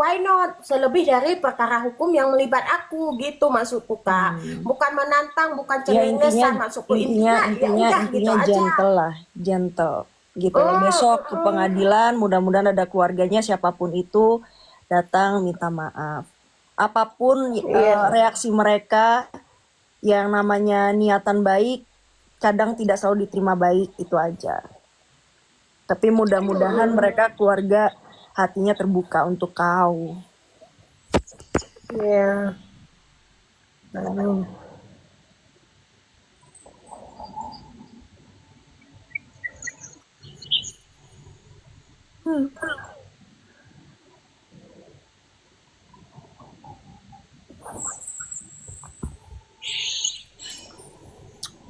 why not? Selebih dari perkara hukum yang melibat aku gitu maksudku Kak. Bukan menantang, bukan Ya intinya cengengesan maksudku. intinya Intinya ya intinya udah gitu intinya aja. gentle lah, gentle gitu loh. Besok ke Mm. pengadilan, mudah-mudahan ada keluarganya siapapun itu datang minta maaf. Apapun Iya. reaksi mereka, yang namanya niatan baik kadang tidak selalu diterima baik, itu aja. Tapi mudah-mudahan mereka keluarga hatinya terbuka untuk kau. Iya. Aduh.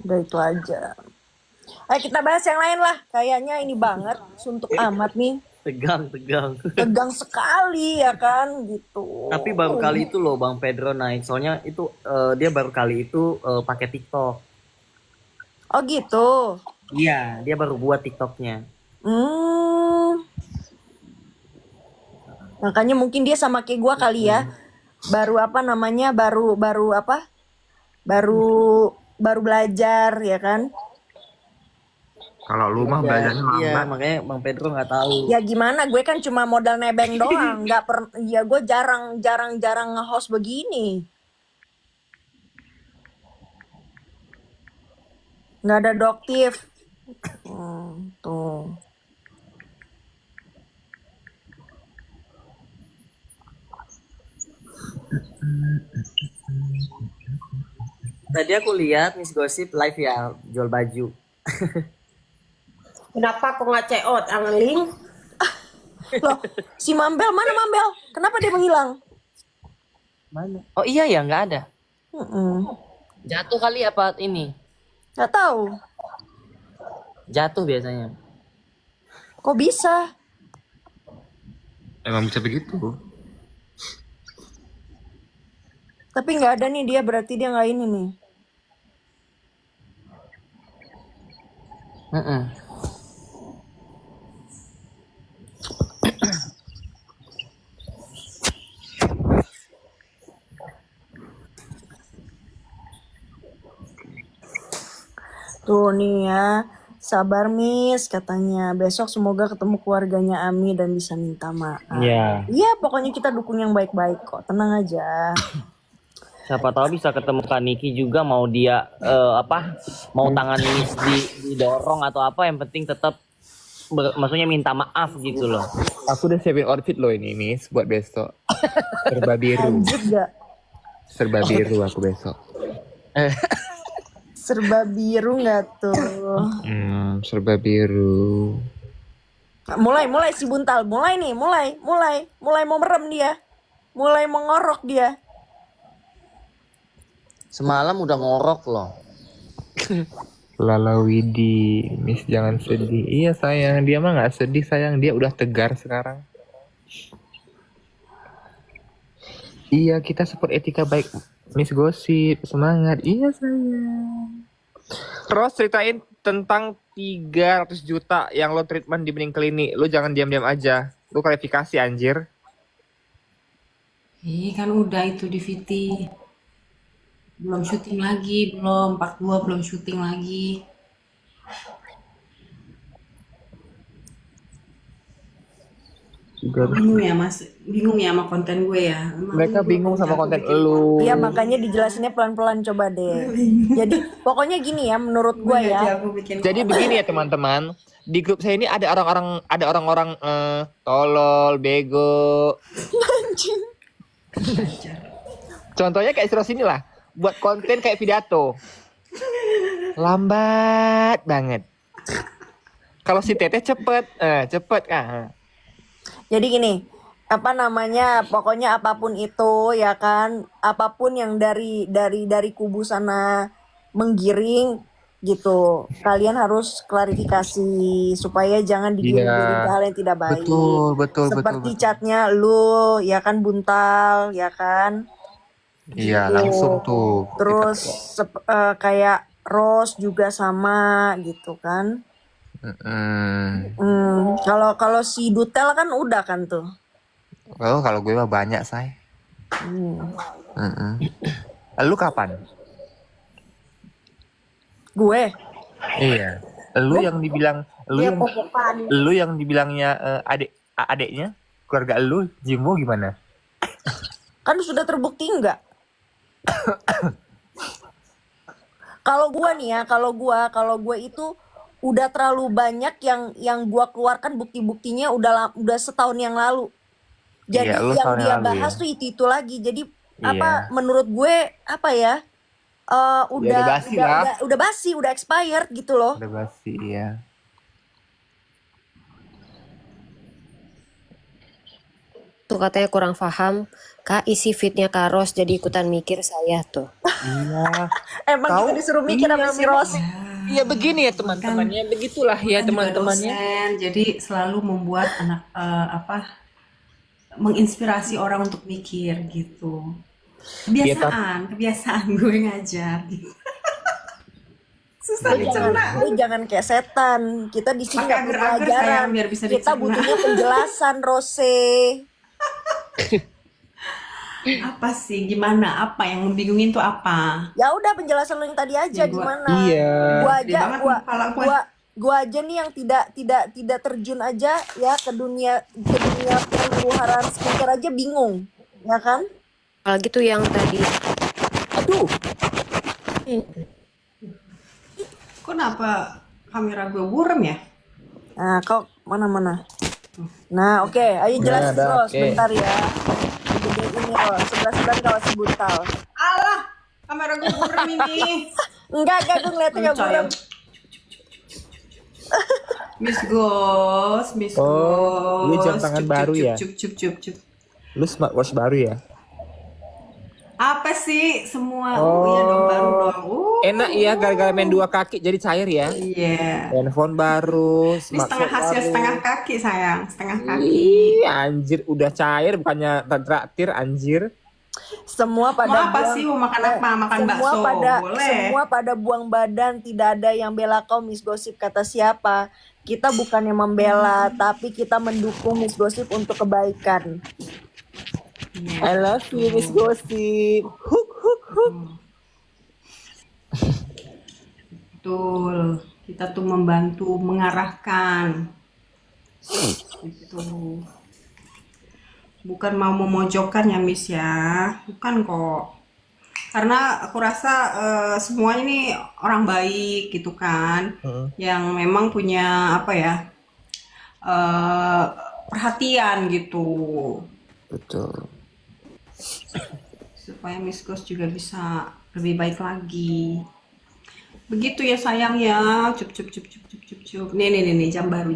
Udah itu aja. Ayo kita bahas yang lain lah. Kayaknya ini banget, suntuk amat nih. Tegang. Tegang sekali ya kan gitu. Tapi baru kali itu loh Bang Pedro naik. Soalnya itu dia baru kali itu pakai TikTok. Oh gitu. Iya, dia baru buat TikToknya. Makanya mungkin dia sama kayak gua kali ya. Baru apa namanya? Baru apa? Baru belajar ya kan? Kalau lu mah belajarnya Iya, lambat. makanya Bang Pedro nggak tahu. Ya gimana? Gue kan cuma modal nebeng doang. Ya gue jarang nge-host begini. Nggak ada doktif. Tuh. Tadi aku lihat Miss Gosip live ya jual baju. Kenapa kok nggak ceot angling? Loh, si Mambel mana Mambel? Kenapa dia menghilang? Mana? Oh iya ya, nggak ada. Mm-mm. Jatuh kali apa ini? Nggak tahu. Jatuh biasanya. Kok bisa? Emang bisa begitu. Tapi nggak ada nih dia, berarti dia nggak ini nih. Tuh nih ya, sabar Miss katanya. Besok semoga ketemu keluarganya Ami dan bisa minta maaf. Iya. Iya, pokoknya kita dukung yang baik-baik kok. Tenang aja. Siapa tahu bisa ketemu Kak Niki juga, mau dia mau tangan Miss didorong atau apa, yang penting tetap maksudnya minta maaf gitu loh. Aku udah siapin outfit loh ini Miss buat besok. Serba biru. Lanjut gak? Serba biru aku besok. Serba biru nggak tuh? Serba biru. Mulai si Buntal, mulai mau merem dia, mulai mengorok dia. Semalam udah ngorok loh. Lala Widi, Miss jangan sedih. Iya sayang, dia mah nggak sedih sayang, dia udah tegar sekarang. Iya kita support etika baik, Miss Gosip, semangat. Iya sayang. Terus ceritain tentang 300 juta yang lo treatment di Bening Klinik. Lo jangan diam-diam aja. Lo klarifikasi anjir. Kan udah itu di VT. Belum syuting lagi, belum part 2 belum syuting lagi. Bingung ya sama konten gue ya. Mereka bingung sama konten lu. Iya makanya dijelasinnya pelan-pelan coba deh. Jadi pokoknya gini ya menurut gue ya. Jadi begini ya teman-teman, di grup saya ini ada orang-orang tolol, bego. Contohnya kayak Siro sini lah, buat konten kayak pidato. Lambat banget. Kalau si Teteh cepet kan. Jadi gini, apa namanya? Pokoknya apapun itu ya kan, apapun yang dari kubu sana menggiring gitu. Kalian harus klarifikasi supaya jangan digiring-giring ke hal yang tidak baik. Betul. Seperti catnya lu ya kan Buntal ya kan. Iya, Gitu. langsung tuh. Terus kayak Rose juga sama gitu kan. Kalau si Dutel kan udah kan tuh. Oh, kalau gue mah banyak, say. Hmm. Lu kapan? Gue Iya. Lu yang dibilang Dia popokan. lu yang dibilangnya adeknya keluarga lu, Jimbo gimana? kan sudah terbukti enggak? Kalau gua nih ya, kalau gua itu udah terlalu banyak yang gua keluarkan bukti-buktinya udah setahun yang lalu. Jadi Iya, lu yang tahun yang dia lalu bahas ya. tuh itu lagi. Jadi Iya. menurut gue apa ya? Udah basi lah. Udah basi, udah expired gitu loh. Udah basi, iya. Tuh katanya kurang paham. Kak, isi fitnya Kak Ros jadi ikutan mikir saya tuh. Iya. Emang kita disuruh mikir sama si Ros. Iya begini ya teman-temannya, begitulah ya Kan juga teman-temannya. dosen, jadi selalu membuat anak menginspirasi orang untuk mikir gitu. Kebiasaan gue ngajar gitu. Susah dicerna. Lu jangan kayak setan. Kita di sini Pakai nggak butuh agar-agar, pelajaran. sayang, biar bisa Kita dicerna. butuhnya penjelasan, Rose. Apa sih? Gimana? Apa yang membingungin tuh apa? Ya udah penjelasan lu yang tadi aja Ya, gimana? Iya. Gua Gede aja banget kepala gue. gua aja nih yang tidak terjun aja ya ke dunia pengeluaran skincare aja bingung. Ya kan? Apalagi tuh yang tadi. Aduh. Kenapa kamera gue buram ya? Nah, kau mana-mana. Nah, oke, ayo jelasin Udah, Ros, oke. bentar ya. Gede ini Ros, sebelah kawat sebutal. Alah, kamera gue buram ini. Enggak, gue ngeliatnya nggak Percaya. buram. Miss Ghost, Miss Ghost. Lu jam tangan baru ya? Cup. Lu smartwatch baru ya? Apa sih semua? Iya dong, baru dong. Enak ya gara-gara main 2 kaki jadi cair ya. Iya. Handphone baru, Ini smartphone setengah hasil baru. setengah kaki sayang, setengah kaki. Ih, anjir udah cair bukannya traktir anjir. Semua Mau pada apa sih? Mau makan apa? Makan bakso? Boleh. semua pada buang badan, tidak ada yang bela kau Miss Gosip kata siapa? Kita bukannya membela, tapi kita mendukung Miss Gosip untuk kebaikan. I love you Miss Gosip. Huk. Betul. Kita tuh membantu mengarahkan. Gitu. Bukan mau memojokkan ya Miss ya. Bukan kok. Karena aku rasa semua ini orang baik gitu kan. Yang memang punya apa ya? Perhatian gitu. Betul. Supaya Miss Ghost juga bisa lebih baik lagi. Begitu ya sayang ya. Cup. Nih, jam baru.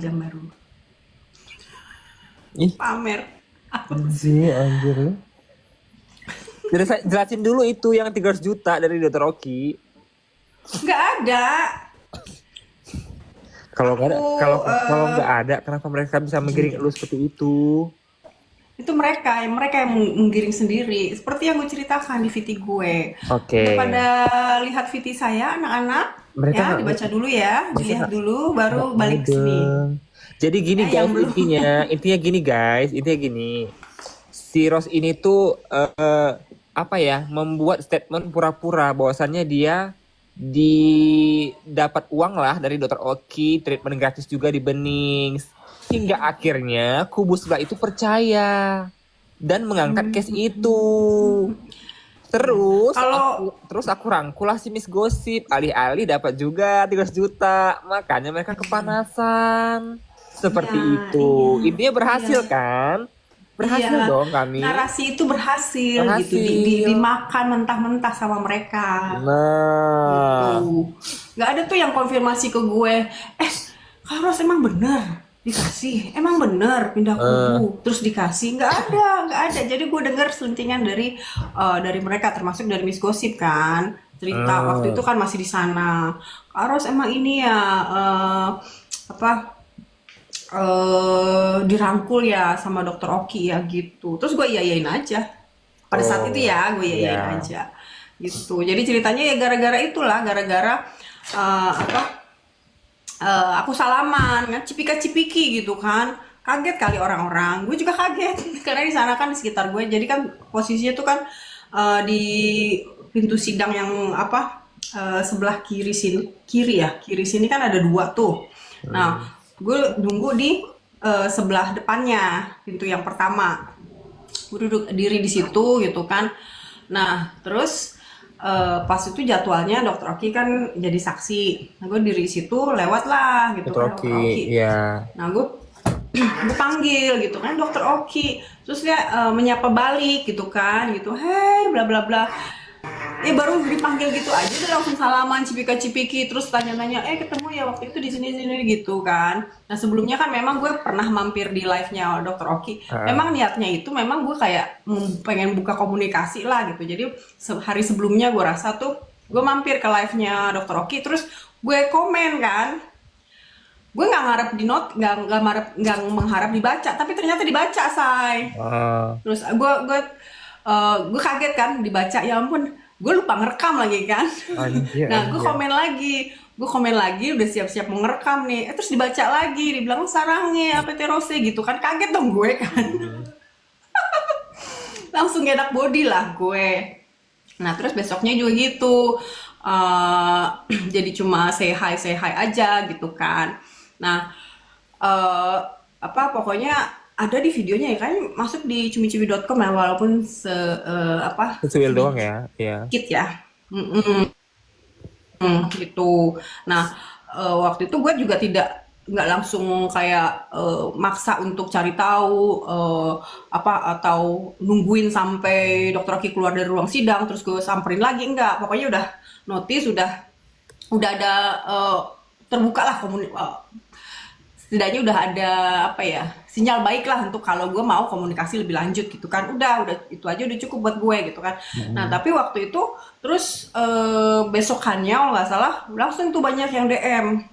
Ih. Pamer. Anjir lu. Jelasin dulu itu yang 300 juta dari Dr. Oki. Nggak ada. Kalau nggak ada, Aku, kalau nggak ada, kenapa mereka bisa menggiring lu seperti itu? Itu mereka yang menggiring sendiri. Seperti yang gue ceritakan di VT gue. Oke. Pada lihat VT saya anak-anak. Mereka Ya, nggak- dibaca dulu ya. Dilihat dulu, baru Nggak balik ke sini. mudeng. Jadi gini Ya, guys, yang belum. intinya gini. Si Ros ini tuh apa ya, membuat statement pura-pura bahwasannya dia dapat uang lah dari Dr. Oki, treatment gratis juga di Bening. Hingga akhirnya kubu sebelah itu percaya dan mengangkat case itu. Terus aku rangkul lah si Miss Gosip, alih-alih dapat juga 300 juta. Makanya mereka kepanasan. Seperti Iya, itu. Intinya berhasil kan? Berhasil Iya. dong kami. Narasi itu berhasil. Gitu. Dimakan mentah-mentah sama mereka. Nah, Tuh. Nggak ada tuh yang konfirmasi ke gue. Kak Ros emang bener dikasih, emang bener pindah kubu terus dikasih, nggak ada. Jadi gue dengar selentingan dari mereka, termasuk dari Miss Gosip kan, cerita waktu itu kan masih di sana. Kak Ros emang ini ya dirangkul ya sama Dokter Oki ya gitu. Terus gue iyain aja. Pada saat itu ya gue iyain aja gitu. Jadi ceritanya ya gara-gara itulah, aku salaman kan, cipika-cipiki gitu kan. kaget kali orang-orang, gue juga kaget karena di sana kan di sekitar gue, jadi kan posisinya tuh kan di pintu sidang yang sebelah kiri sini kan ada 2 tuh. Nah, gue nunggu di sebelah depannya, pintu yang pertama. Gue duduk diri di situ gitu kan. Nah, terus pas itu jadwalnya Dokter Oki kan jadi saksi. Nah, gue diri di situ, lewat lah gitu Dokter kan Dokter Oki, Oki. ya. Nah, gue panggil gitu kan Dokter Oki, terus dia menyapa balik gitu kan, gitu, hei bla bla bla. Baru dipanggil gitu aja udah langsung salaman cipika-cipiki, terus tanya-tanya ketemu ya waktu itu di sini gitu kan. Nah, sebelumnya kan memang gue pernah mampir di live-nya Dokter Oki. Memang niatnya itu memang gue kayak pengen buka komunikasi lah gitu. Jadi hari sebelumnya gue rasa tuh gue mampir ke live-nya Dokter Oki, terus gue komen kan. Gue nggak mengharap dibaca, tapi ternyata dibaca, say. Terus gue kaget kan dibaca, ya ampun, gue lupa ngerekam lagi kan. Nah, gue komen lagi, udah siap-siap mau ngerekam nih, terus dibaca lagi, dibilang sarangnya apa terose gitu kan, kaget dong gue kan. Langsung enak body lah gue. Nah, terus besoknya juga gitu, jadi cuma say hi aja gitu kan. Nah, pokoknya ada di videonya ya kan, masuk di cumi-cumi.com ya, walaupun Sesuai doang ya, sedikit ya. Gitu. Nah, waktu itu gue juga nggak langsung kayak maksa untuk cari tahu atau nungguin sampai Dokter Oki keluar dari ruang sidang terus gue samperin lagi, enggak. Pokoknya udah notice, udah ada terbuka lah setidaknya udah ada sinyal baik lah untuk kalau gue mau komunikasi lebih lanjut gitu kan. Udah itu aja udah cukup buat gue gitu kan. Nah, tapi waktu itu terus besokannya kalau nggak salah langsung tuh banyak yang DM.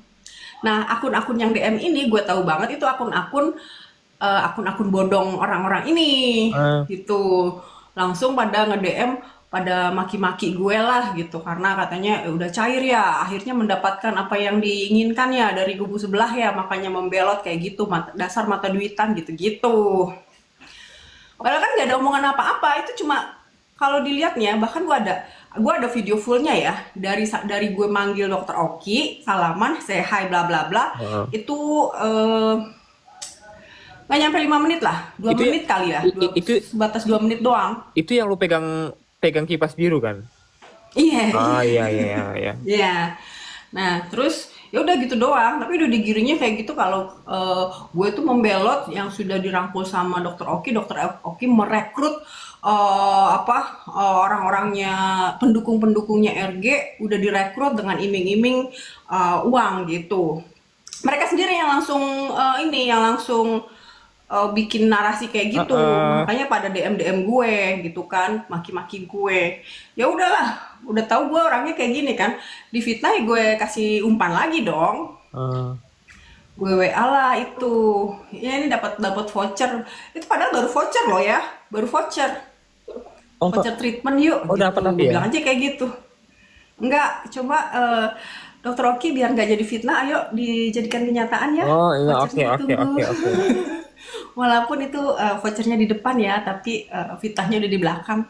Nah, akun-akun yang DM ini gue tahu banget itu akun-akun bodong orang-orang ini gitu. Langsung pada nge-DM, pada maki-maki gue lah gitu, karena katanya udah cair ya, akhirnya mendapatkan apa yang diinginkan ya dari kubu sebelah ya, makanya membelot kayak gitu, dasar mata duitan gitu-gitu. Padahal kan gak ada omongan apa-apa, itu cuma kalau dilihatnya, bahkan gue ada video fullnya ya, dari gue manggil Dokter Oki, salaman, say hi bla bla bla, itu nggak nyampe 5 menit lah, 2 menit kali ya, itu sebatas 2 menit doang. Itu yang lu pegang kipas biru kan? Iya. Iya. Iya. Nah, terus ya udah gitu doang, tapi udah digiringnya kayak gitu kalau gue tuh membelot yang sudah dirangkul sama Dokter Oki merekrut orang-orangnya, pendukungnya RG udah direkrut dengan iming-iming uang gitu. Mereka sendiri yang langsung bikin narasi kayak gitu, makanya pada DM gue gitu kan, maki-maki gue. Ya udahlah, udah tahu gue orangnya kayak gini kan, difitnah gue kasih umpan lagi dong. Gue WA lah itu, ya ini dapat voucher, itu padahal baru voucher loh ya, voucher treatment yuk. Oh, gitu. dapat tapi Gue ya? bilang aja kayak gitu. Enggak, coba Dokter Oki biar nggak jadi fitnah, ayo dijadikan kenyataan ya. Oh iya, Vouchernya oke. ditunggu. Walaupun itu vouchernya di depan ya, tapi fitnahnya udah di belakang.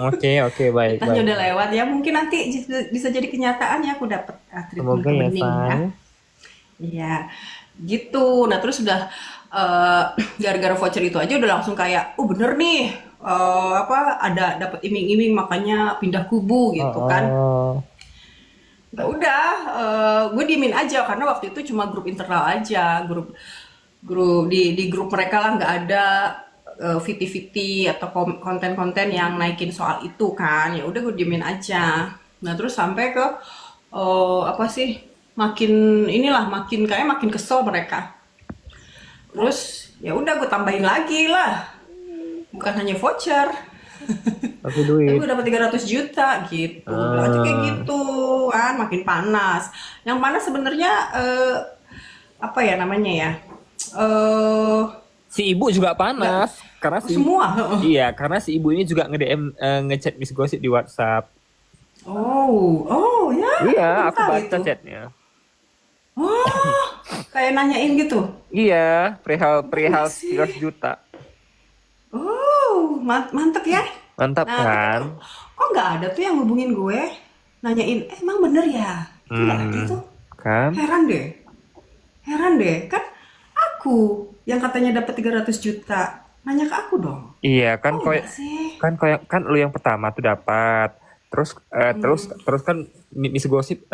Oke, baik. Fitnahnya udah lewat ya, mungkin nanti bisa jadi kenyataan ya, aku dapat treatment Semoga ya, bening ya. Say. Iya, gitu. Nah, terus udah gara-gara voucher itu aja udah langsung kayak, bener nih, ada dapat iming-iming makanya pindah kubu gitu kan. Nah, udah, gue diemin aja karena waktu itu cuma grup internal aja, grup di grup mereka lah, nggak ada viti atau konten-konten yang naikin soal itu kan. Ya udah gue diemin aja. Nah, terus sampai ke makin kesel mereka. Terus ya udah gue tambahin lagi lah, bukan hanya voucher, Tapi duit. tapi gue dapat 300 juta gitu. Udah aja kayak gitu kan, makin panas. Yang panas sebenarnya Si ibu juga panas karena semua. Iya, karena si ibu ini juga nge-DM ngechat Miss Gossip di WhatsApp. Oh ya. Iya, Aku aku tahu baca itu. chatnya. Oh, Kayak nanyain gitu. Iya, perihal perihal Iya sih. 13 juta. Oh, mantep ya. Mantap Nah, tapi kan? kok nggak ada tuh yang hubungin gue, nanyain, emang bener ya? Itu nggak ada tuh. Kan? Heran deh. Heran deh. Kan aku yang katanya dapat 300 juta. Nanya ke aku dong. Iya kan Oh kau enggak sih? kan lu yang pertama tuh dapat. Terus kan Miss Gosip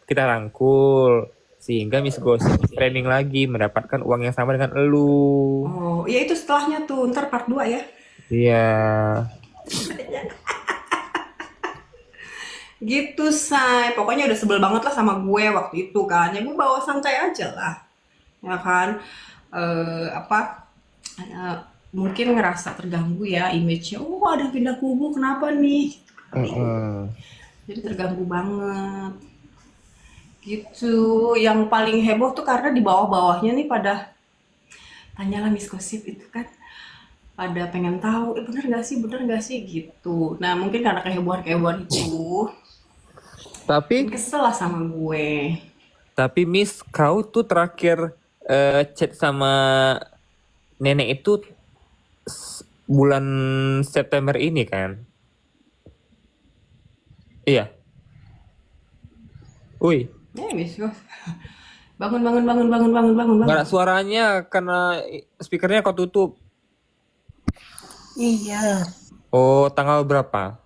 kita rangkul sehingga Miss Gosip training lagi mendapatkan uang yang sama dengan elu. Oh, ya itu setelahnya tuh. Ntar part 2 ya. Iya. Gitu, say. Pokoknya udah sebel banget lah sama gue waktu itu kan. Ya gue bawa santai aja lah. Ya kan? Apa? eh, Mungkin ngerasa terganggu ya image-nya. Oh, ada yang pindah kubu. Kenapa nih? Mm-mm. Jadi terganggu banget. Gitu. Yang paling heboh tuh karena di bawah-bawahnya nih pada tanyalah Miss Gosip itu kan. Pada pengen tahu, bener gak sih gitu. Nah, mungkin karena kehebohan-kehebohan itu, Tapi kesel lah sama gue. Miss kau tuh terakhir chat sama nenek itu bulan September ini kan? Iya. Wih, Ya, Miss Gosip. Bangun, bangun, bangun, bangun, bangun, bangun, nggak bangun. ada suaranya karena speakernya kau tutup. Iya. Oh, tanggal berapa?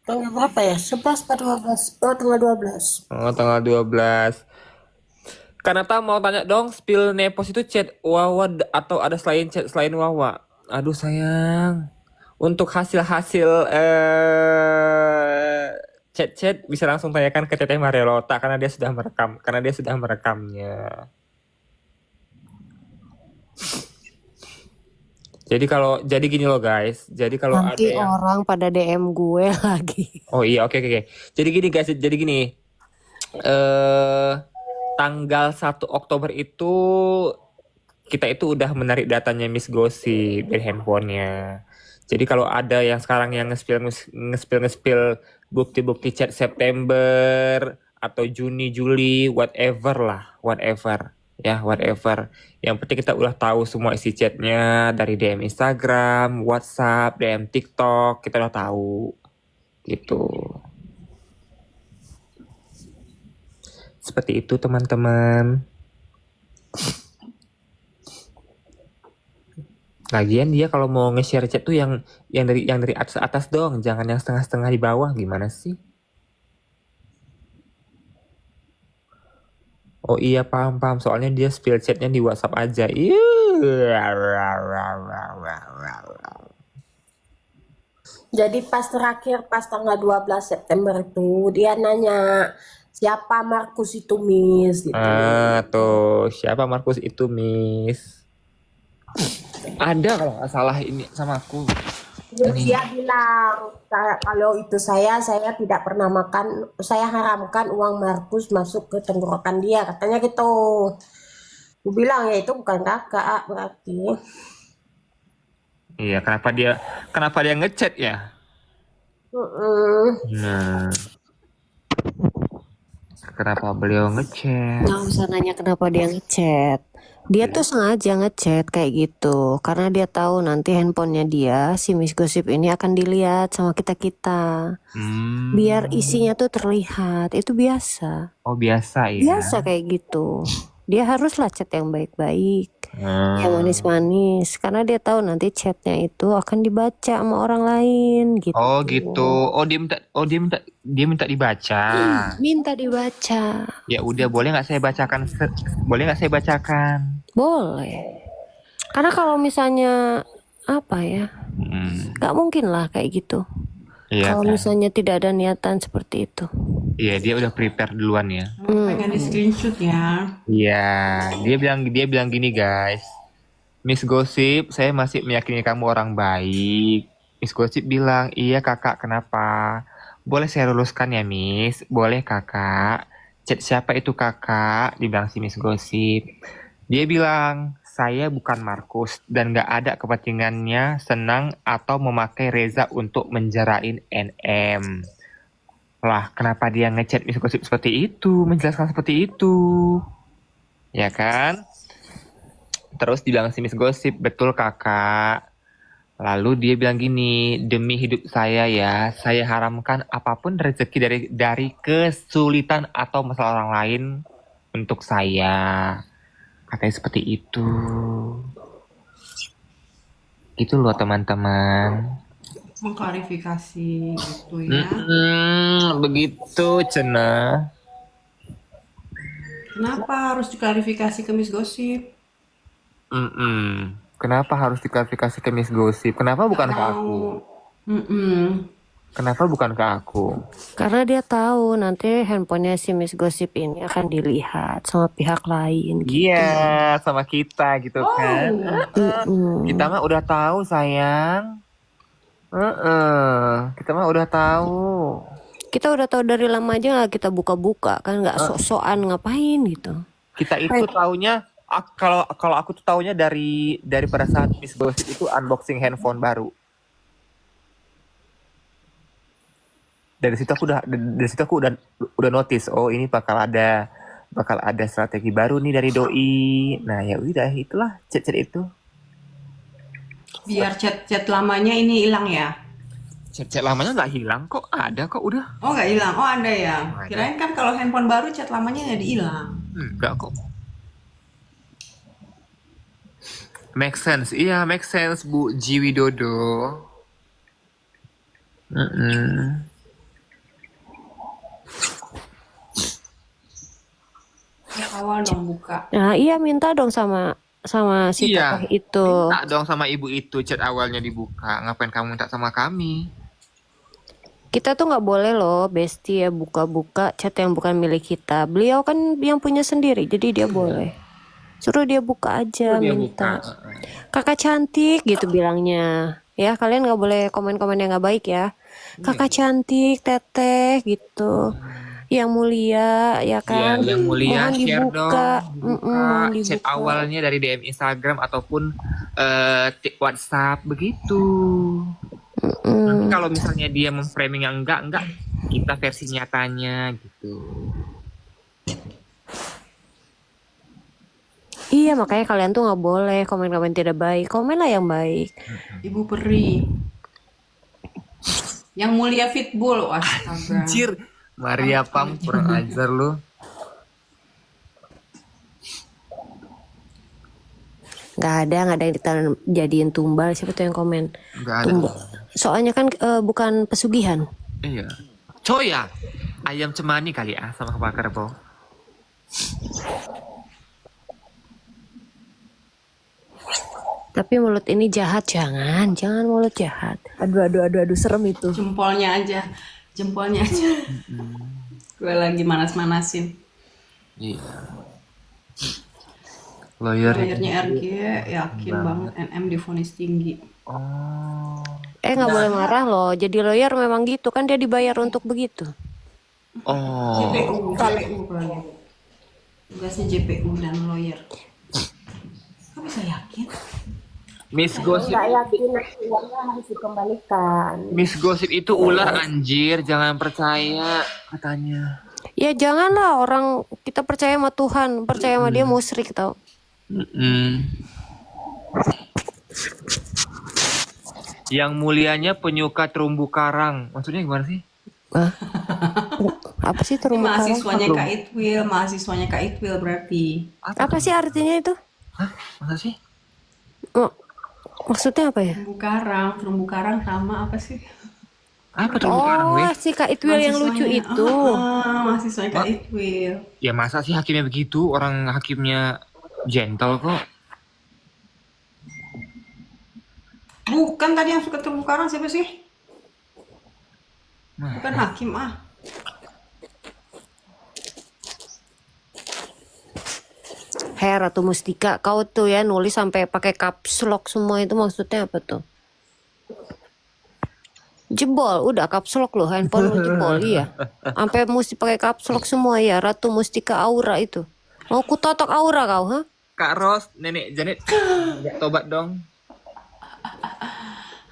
Tanggal berapa ya? 11 atau 12? Oh, tanggal 12. Oh, tanggal 12. Kanata mau tanya dong, spill Nepos itu chat Wawa atau ada chat selain Wawa? Aduh sayang. Untuk hasil-hasil chat-chat bisa langsung tanyakan ke Teteh Marielota karena dia sudah merekamnya. Jadi gini loh guys. Jadi kalau ada Nanti yang orang pada DM gue lagi. Oh iya, oke. Jadi gini guys, eh tanggal 1 Oktober itu kita itu udah menarik datanya Miss Gosip dari handphonenya. Jadi kalau ada yang sekarang yang nge-spill bukti-bukti chat September atau Juni, Juli, whatever. Ya, whatever. Yang penting kita udah tahu semua isi chatnya dari DM Instagram, WhatsApp, DM TikTok, kita udah tahu. Gitu. Seperti itu teman-teman. Lagian dia kalau mau nge-share chat tuh yang dari atas atas dong, jangan yang setengah-setengah di bawah. Gimana sih? Oh iya paham. Soalnya dia spill chatnya di WhatsApp aja. Jadi pas terakhir, pas tanggal 12 September itu, dia nanya, siapa Markus itu, Miss? Gitu. Tuh siapa Markus itu, Miss? Ada kalau nggak salah ini sama aku. Dia bilang, kalau itu saya tidak pernah makan, saya haramkan uang Markus masuk ke tenggorokan dia, katanya gitu. Gue bilang, ya itu bukan kakak berarti. Iya, kenapa dia ngechat ya? Nah, kenapa beliau ngechat? Nggak usah nanya kenapa dia ngechat. Dia tuh sengaja ngechat kayak gitu karena dia tahu nanti handphonenya dia si Miss Gosip ini akan dilihat sama kita-kita. Biar isinya tuh terlihat. Itu biasa. Oh biasa ya. Biasa kayak gitu. Dia haruslah chat yang baik-baik, yang manis-manis, karena dia tahu nanti chatnya itu akan dibaca sama orang lain gitu. Oh gitu. Oh dia minta dibaca. Minta dibaca. Ya udah, boleh nggak saya bacakan? Boleh. Karena kalau misalnya apa ya, nggak mungkin lah kayak gitu. Iya Kalau kan? misalnya tidak ada niatan seperti itu. Iya, dia udah prepare duluan ya. Pengen di screenshot ya. Iya, dia bilang gini guys. Miss Gosip, saya masih meyakini kamu orang baik. Miss Gosip bilang, iya kakak, kenapa? Boleh saya luluskan ya Miss? Boleh kakak. Chat siapa itu kakak? Dibilang si Miss Gosip. Dia bilang, saya bukan Markus dan gak ada kepentingannya senang atau memakai Reza untuk menjarain NM. Lah, kenapa dia ngechat Miss Gosip seperti itu, menjelaskan seperti itu, ya kan? Terus dibilang si Miss Gosip, betul kakak. Lalu dia bilang gini, demi hidup saya ya, saya haramkan apapun rezeki dari kesulitan atau masalah orang lain untuk saya. Katanya seperti itu. Gitu loh teman-teman. Mengklarifikasi gitu ya. Begitu Cena. Kenapa harus diklarifikasi ke Miss Gosip? Kenapa harus diklarifikasi ke Miss Gosip? Kenapa bukan ke aku? Kenapa bukan ke aku? Karena dia tahu nanti handphonenya si Miss Gosip ini akan dilihat sama pihak lain. Iya, sama kita gitu kan. Kita mah udah tahu sayang. Kita mah udah tahu. Kita udah tahu dari lama aja nggak kita buka-buka kan, nggak sok-sokan ngapain gitu. Kita itu taunya kalau aku tuh taunya dari pada saat Miss Gosip itu unboxing handphone baru. Dari situ aku udah notice, oh ini bakal ada strategi baru nih dari doi. Nah, ya udah itulah chat itu. Biar chat lamanya ini hilang ya? Chat lamanya nggak hilang kok, ada kok udah. Oh nggak hilang, oh ada ya. Ada. Kirain kan kalau handphone baru chat lamanya nggak dihilang. Enggak kok. Make sense, iya make sense Bu Ji Widodo. Ya, awal dong buka. Nah iya minta dong sama si Iya. teteh itu. Minta dong sama ibu itu chat awalnya dibuka. Ngapain kamu minta sama kami? Kita tuh nggak boleh loh bestie ya buka-buka chat yang bukan milik kita. Beliau kan yang punya sendiri, jadi dia boleh. Suruh dia buka aja, Dia minta. buka. Kakak cantik gitu bilangnya. Ya kalian nggak boleh komen-komen yang nggak baik ya. Kakak cantik, teteh gitu. Yang mulia ya kan. Iya, yang mulia Mohon share dibuka. dong. Mohon Buka chat dibuka. awalnya dari DM Instagram ataupun WhatsApp begitu. Nanti kalau misalnya dia memframing yang enggak, kita versi nyatanya gitu. Iya makanya kalian tuh nggak boleh komen-komen tidak baik. Komenlah yang baik. Ibu Peri. Yang mulia Fitbull, astaga. Anjir, Maria Pam kurang ajar lu. Nggak ada yang jadiin tumbal. Siapa tuh yang komen? Enggak ada. Tumbal. Soalnya kan bukan pesugihan. Iya. Coya, ayam cemani kali ya sama Pak Kerbau. Tapi mulut ini jahat, jangan mulut jahat. Aduh, serem itu. Jempolnya aja. Gue lagi manas-manasin. Iya. Lawyernya RG yakin banget NM divonis tinggi. Oh. Nggak boleh marah loh. Jadi lawyer memang gitu kan, dia dibayar untuk begitu. Oh. JPU lagi. Tugasnya JPU dan lawyer. Kok bisa yakin? Miss Gosip, Nggak yakin uangnya harus dikembalikan. Miss Gosip itu ular anjir, jangan percaya katanya. Ya janganlah, orang kita percaya sama Tuhan, percaya sama dia musyrik tau. Yang mulianya penyuka terumbu karang, maksudnya gimana sih? Apa sih Ini terumbu karang? mahasiswanya Kak Itwil berarti. Apa sih artinya itu? Hah? Masa sih? Maksudnya apa ya? Terumbu karang sama apa sih? Apa terumbu karang, weh? Oh, si Kak Itwil yang lucu itu. Mahasiswanya Kak Itwil. Ya masa sih hakimnya begitu? Orang hakimnya gentle kok. Bukan tadi yang suka terumbu karang siapa sih? Bukan hakim Hei Ratu Mustika, kau tuh ya nulis sampai pakai caps lock semua, itu maksudnya apa tuh? Jebol, udah caps lock loh, handphone lu jebol, iya. Sampai mesti pakai caps lock semua ya, Ratu Mustika Aura itu. Mau ku totok Aura kau, ha? Kak Ros, Nenek Janet, ya, tobat dong.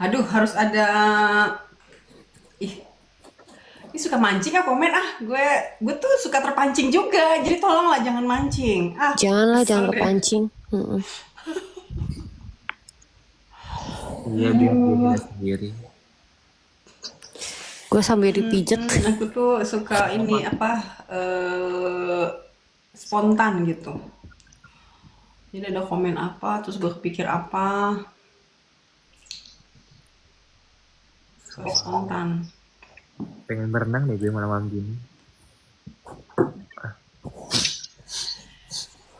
Aduh, harus ada. Ih, suka mancing komen gue tuh suka terpancing juga, jadi tolonglah jangan mancing. Janganlah, kesel jangan deh. kepancing. Mm-mm. Iya dia gila sendiri. Gue sambil dipijet. Aku tuh suka ini spontan gitu. Jadi ada komen apa, terus gue kepikir apa, suka spontan. Pengen berenang deh gue malam-malam gini.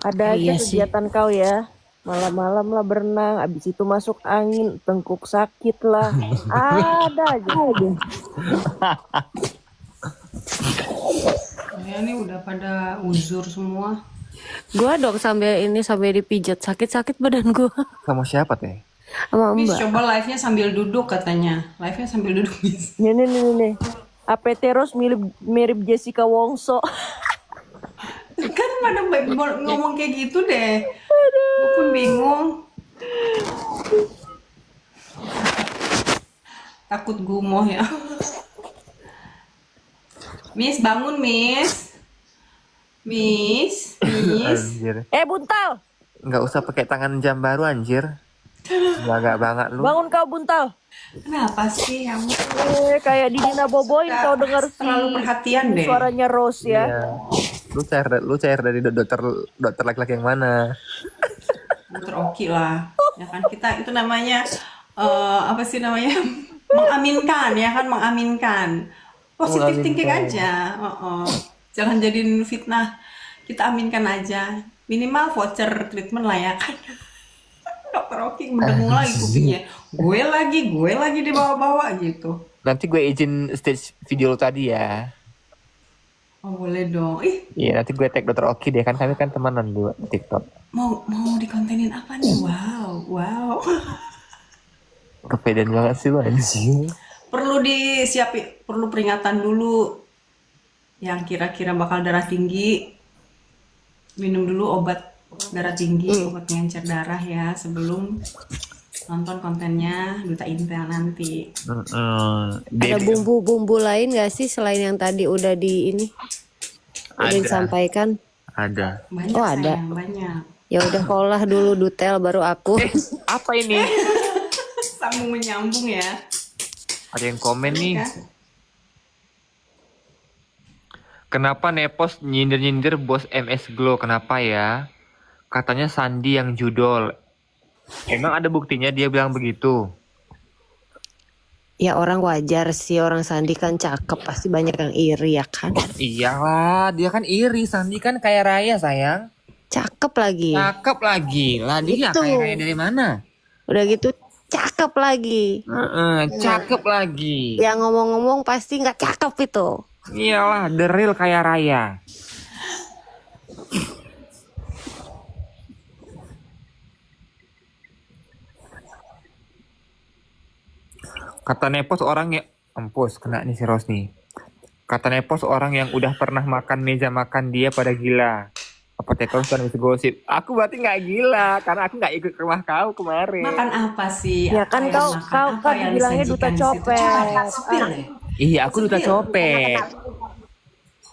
Ada aja Iya sih. kegiatan kau ya. Malam-malam lah berenang, abis itu masuk angin, tengkuk sakit lah. Ada aja. Kalian nih udah pada uzur semua. Gue dong sambil dipijet. Sakit-sakit badan gue. Sama siapa teh? Sama Miss, Mbak. coba live-nya sambil duduk katanya. Live-nya sambil duduk, Miss. Nih. APT Rose mirip Jessica Wongso. Kan pada ngomong kayak gitu deh. Gue pun bingung. Takut gumoh ya. Miss, bangun, Miss. Miss. Anjir. Buntal, Nggak usah pakai tangan jam baru anjir. Gak banget lu. bangun kau Buntal. Kenapa sih kamu Kayak di Dina Boboin kau dengar terlalu perhatian deh? suaranya Rose ya. Iya. Lu cair dari dokter laki-laki yang mana? Dokter Oki lah. Ya kan kita itu namanya apa sih namanya? Mengaminkan ya kan, mengaminkan. Positif thinking aja. Jangan jadiin fitnah. Kita aminkan aja. Minimal voucher treatment lah ya kan. Dokter Oki mendengung lagi kupingnya. Gue lagi dibawa-bawa gitu. Nanti gue izin stage video lu tadi ya. Oh boleh dong. Ih, Iya nanti gue tag dokter Oki deh, kan kami kan temenan dulu di TikTok. mau dikontenin apa nih? Wow. Kepedean banget sih lu anjing. Perlu perlu peringatan dulu. Yang kira-kira bakal darah tinggi, minum dulu obat darah tinggi, obat pengencer darah ya sebelum nonton kontennya Duta Intel nanti. Ada bumbu-bumbu lain gak sih selain yang tadi udah udah disampaikan? Ada. Banyak Oh, ada. sayang, banyak. Ya udah kolah dulu Dutel baru aku. Apa ini? Sambung menyambung ya. Ada yang komen nih. Kan? Kenapa Nepos nyindir-nyindir bos MS Glow? Kenapa ya? Katanya Sandi yang judol. Emang ada buktinya dia bilang begitu? Ya orang wajar sih, orang Sandi kan cakep, pasti banyak yang iri ya kan. Iyalah, dia kan iri. Sandi kan kaya raya sayang. Cakep lagi. Cakep lagi. Lah dia Itu. kaya raya dari mana? Udah gitu cakep lagi. Cakep lagi. Yang ngomong-ngomong pasti nggak cakep itu. Iyalah, the real kaya raya. Kata Nepos orang yang empus kena nih si Rosni. Kata Nepos orang yang udah pernah makan meja makan dia pada gila. Apa tekon kan bisa gosip? Aku berarti nggak gila karena aku nggak ikut ke rumah kau kemarin. Makan apa sih? Ya kan Apa yang kau makan? kau Apa kan yang dibilangnya duta disajikan di situ? copet. Coba, sepil ya? Iya, aku duta copet.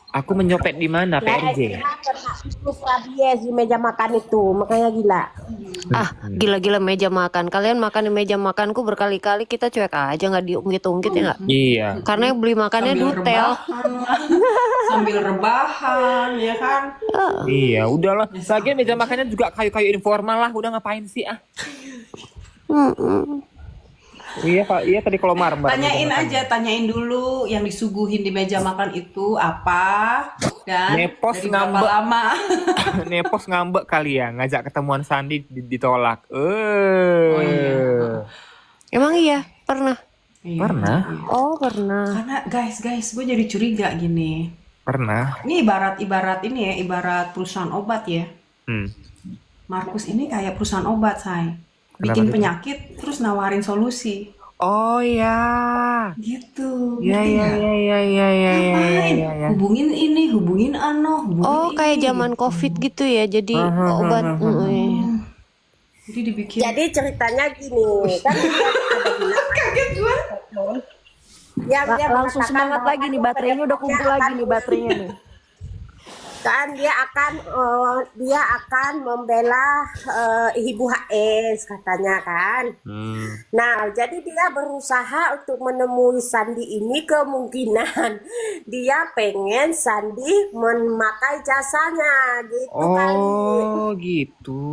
Aku menyopet di mana PRJ? Terus rabies di meja makan itu, makanya gila. Ah, gila-gila meja makan. Kalian makan di meja makanku berkali-kali, kita cuek aja nggak diungkit-ungkit ya nggak? Iya. Karena yang beli makannya Dutel. Sambil rebahan ya kan. Iya, udahlah. Lagian meja makannya juga kayu-kayu informal lah. Udah ngapain sih ah? Iya Pak, iya tadi kalau marmer. Tanyain dulu yang disuguhin di meja makan itu apa dan Nepos dari berapa ngambek. lama. Nepos ngambek kali ya, ngajak ketemuan Sandi ditolak. Oh iya. Emang iya, pernah. Iya, Pernah? iya. Oh, pernah. Karena guys, gue jadi curiga gini. Pernah. Ini ibarat perusahaan obat ya. Markus ini kayak perusahaan obat, say. Bikin Kenapa gitu? penyakit terus nawarin solusi. Oh ya. Gitu. Iya ngerti iya nggak? iya iya iya iya Ngapain? iya iya. Hubungin ini, hubungin hubungin Oh, kayak ini. zaman COVID gitu ya. Jadi obat. Jadi dibikin Jadi ceritanya gini, kan dia ada bilang kaget gue. Dia Langsung mengatakan semangat bahwa lagi nih, dia baterainya udah kumpul lagi nih baterainya nih. kan dia akan membela Ibu HS katanya kan. Nah, jadi dia berusaha untuk menemui Sandi ini, kemungkinan dia pengen Sandi memakai jasanya gitu kali. Oh gitu.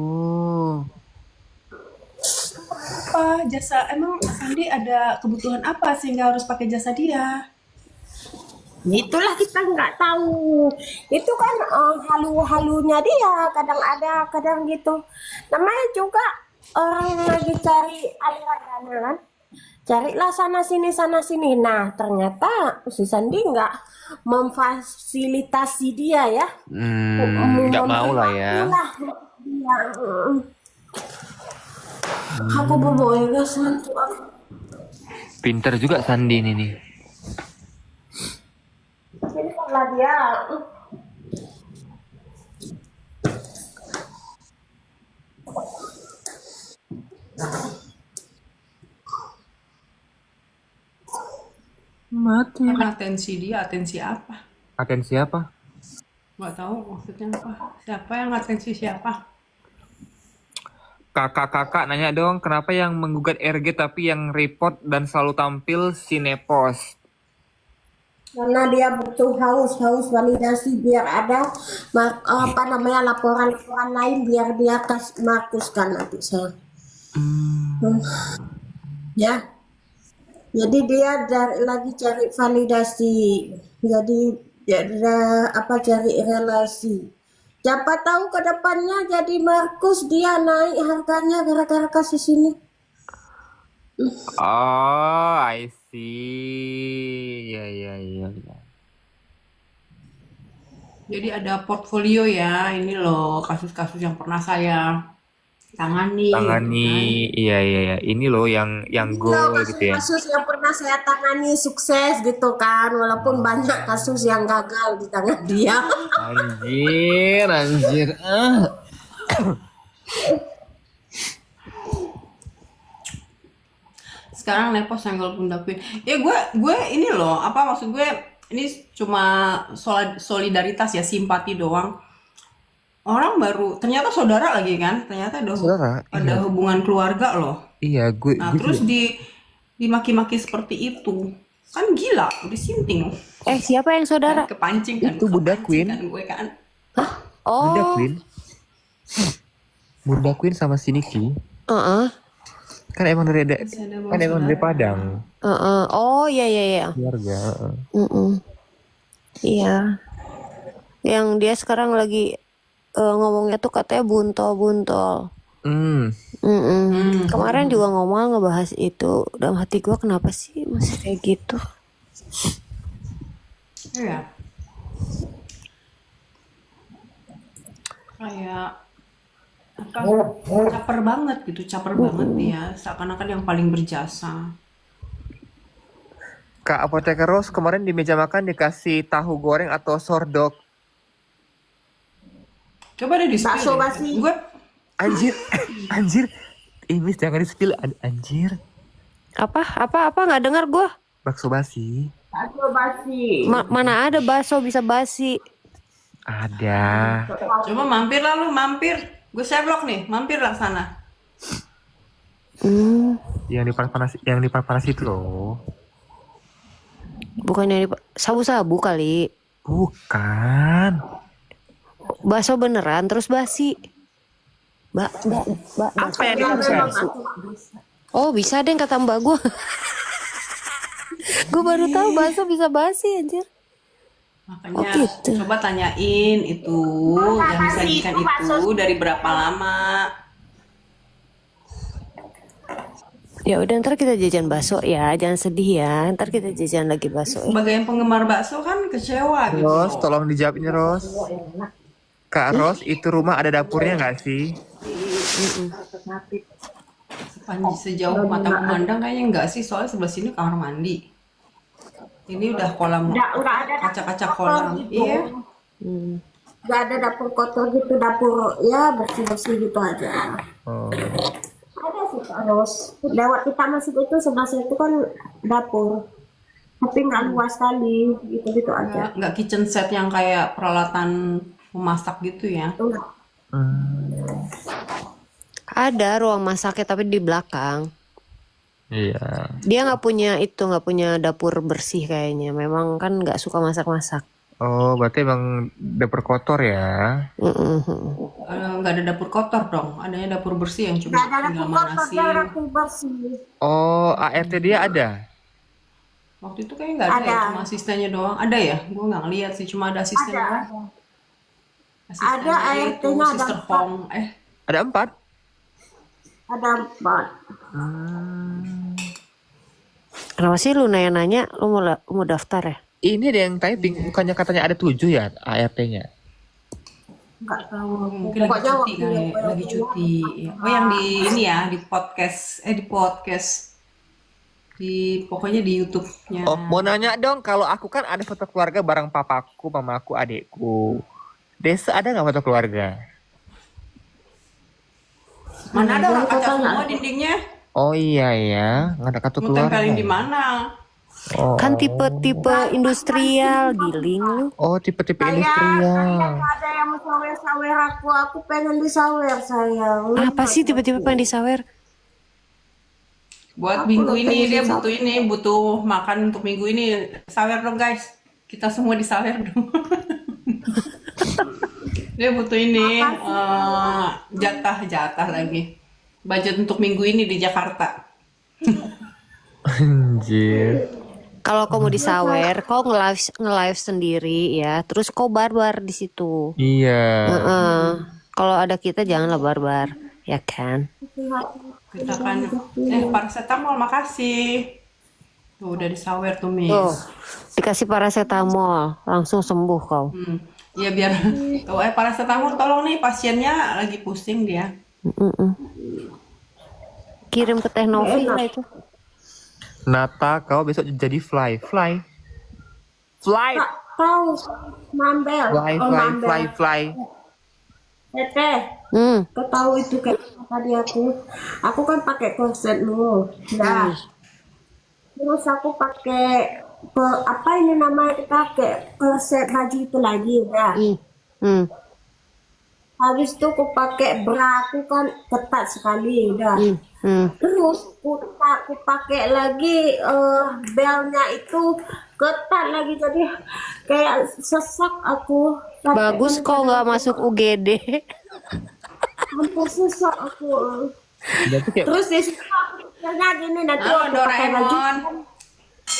Apa jasa, emang Sandi ada kebutuhan apa sehingga harus pakai jasa dia? Itulah kita nggak tahu. Itu kan halu-halunya dia, kadang ada, kadang gitu. Namanya juga orang lagi cari aliran dana kan. Carilah sana sini. Nah, ternyata si Sandi nggak memfasilitasi dia ya. Nggak mau lah ya. Itulah dia. Aku bobo ya guys. Pinter juga Sandi ini nih. Itulah dia. Mati. Karena atensi dia, atensi apa? Atensi apa? Nggak tahu maksudnya apa. Siapa yang atensi siapa? Kakak nanya dong, kenapa yang menggugat RG tapi yang report dan selalu tampil Sinepos? Karena dia butuh haus validasi biar ada laporan lain biar dia Markuskan nanti saya. Ya. Jadi dia lagi cari validasi. Jadi cari relasi. Siapa tahu ke depannya jadi Markus dia naik harganya gara-gara kasus ini. Oh, I see. Ya. Jadi ada portfolio ya, ini loh kasus-kasus yang pernah saya tangani. Iya. Ini loh yang goal gitu ya. Kasus yang pernah saya tangani sukses gitu kan, walaupun banyak kasus yang gagal di tangan dia. Anjir. Sekarang Nepos senggol Bunda Queen. Ya gue ini loh, apa maksud gue, ini cuma solidaritas ya, simpati doang. Orang baru, ternyata saudara lagi kan, ternyata Saudara, ada hubungan keluarga loh. Iya, gue Nah terus dimaki-maki seperti itu, kan gila, disinting. Siapa yang saudara? Kepancing kan, Itu Bunda kepancing Queen. kan gue kan. Bunda Oh, Queen. Bunda Queen sama si Niki heeh. kan emang dari Masih ada kan emang dari Padang Oh, iya. keluarga. Iya. Yang dia sekarang lagi ngomongnya tuh katanya buntol. Kemarin juga ngomong ngebahas itu. Dalam hati gue kenapa sih masih kayak gitu? Iya. Kayak apa? Caper banget gitu, caper banget dia. Seakan-akan yang paling berjasa. Kak Apoteker Rose kemarin di meja makan dikasih tahu goreng atau sordok. Coba deh di Bakso basi. Gue Anjir. Ini jangan di spill anjir. Apa nggak dengar gue? Bakso basi. Bakso basi. Mana ada bakso bisa basi? Ada. coba mampir lah lu, mampir. Gue Sherlock nih, mampir lah sana. Yang dipanas itu loh. Bukannya sabu-sabu kali. Bukan. Bakso beneran terus basi. Apa yang bisa? Oh bisa deh kata mbak gue. Gue baru tahu bakso bisa basi anjir. Makanya Oh, gitu. coba tanyain itu yang disajikan itu dari berapa lama. Ya udah ntar kita jajan bakso ya, jangan sedih ya. Ntar kita jajan lagi bakso. Ya. Sebagai yang penggemar bakso kan kecewa gitu. Ros, tolong dijawabin Ros. Kak Ros, itu rumah ada dapurnya nggak sih? Sejauh mata memandang kayaknya enggak sih, soalnya sebelah sini kamar mandi. Ini udah kolam, Nggak ada kaca-kaca kolam. gitu. Iya. Nggak ada dapur kotor gitu, dapur ya bersih gitu aja. Oh. Ada sih terus lewat kita masuk itu sebelah situ kan dapur. tapi nggak luas sekali, gitu-gitu aja. Nggak kitchen set yang kayak peralatan memasak gitu ya. Enggak. Ada ruang masaknya tapi di belakang. Iya. Dia nggak punya dapur bersih kayaknya. Memang kan nggak suka masak-masak. Oh, berarti emang dapur kotor ya? Nggak ada dapur kotor dong, adanya dapur bersih yang cuma Nggak ada tinggal dapur kotor, manasin. dia dapur bersih. Oh, ART dia ada? Waktu itu kayaknya nggak ada ya, Ada. cuma asistennya doang. Ada ya? Gue nggak ngeliat sih, cuma ada asisten Ada, doang. ada. Asistennya Ada, itu, ART-nya ada sister 4. home. Ada 4? Ada 4. Kenapa sih lu nanya-nanya? Lu mau daftar ya? Ini ada yang typing, bukannya katanya ada 7 ya ART-nya? Nggak tahu. Mungkin lagi Pokoknya cuti waktu kali, yang gue lagi cuti. Oh, yang di ini ya, di podcast. Pokoknya di YouTube-nya. Oh, mau nanya dong, kalau aku kan ada foto keluarga bareng papaku, mamaku, adekku. Desa ada nggak foto keluarga? Mana ada orang Jadi kaca total semua nggak- dindingnya? Oh iya ya, nggak ada kartu Mau keluarga. tempelin di mana? Oh, Kan tipe industrial, giling lu. oh tipe-tipe Saya industrial. nggak ada yang mau sawer-sawer aku pengen disawer sayang. Apa sih tiba-tiba pengen disawer? Buat Aku minggu udah ini pengen dia disawer. butuh makan untuk minggu ini. Sawer dong guys. Kita semua disawer dong. Dia butuh ini jatah lagi. Budget untuk minggu ini di Jakarta. Anjir. Kalau kau mau disawer, kau nge-live sendiri ya. Terus kau barbar di situ. Iya. Kalau ada kita janganlah barbar, ya kan? Kita kan paracetamol makasih. Tuh udah disawer tuh Miss. Tuh, dikasih paracetamol, langsung sembuh kau. Iya biar paracetamol tolong nih pasiennya lagi pusing dia. Kirim ke Teknovi lah itu. Nata, kau besok jadi fly. Tak tahu mambel. Fly. Teteh, kau tahu itu kayak apa tadi aku kan pakai korset lu. Nah, terus aku pakai apa ini namanya pakai korset baju itu lagi udah. Habis itu aku pakai bra aku kan ketat sekali udah. Terus aku pakai lagi belnya itu ketat lagi jadi kayak sesak aku. Bagus kau nggak masuk UGD. Hampir sesak aku. Berarti kayak Terus di situ aku pikirnya gini nanti Oh, aku pakai baju Doraemon.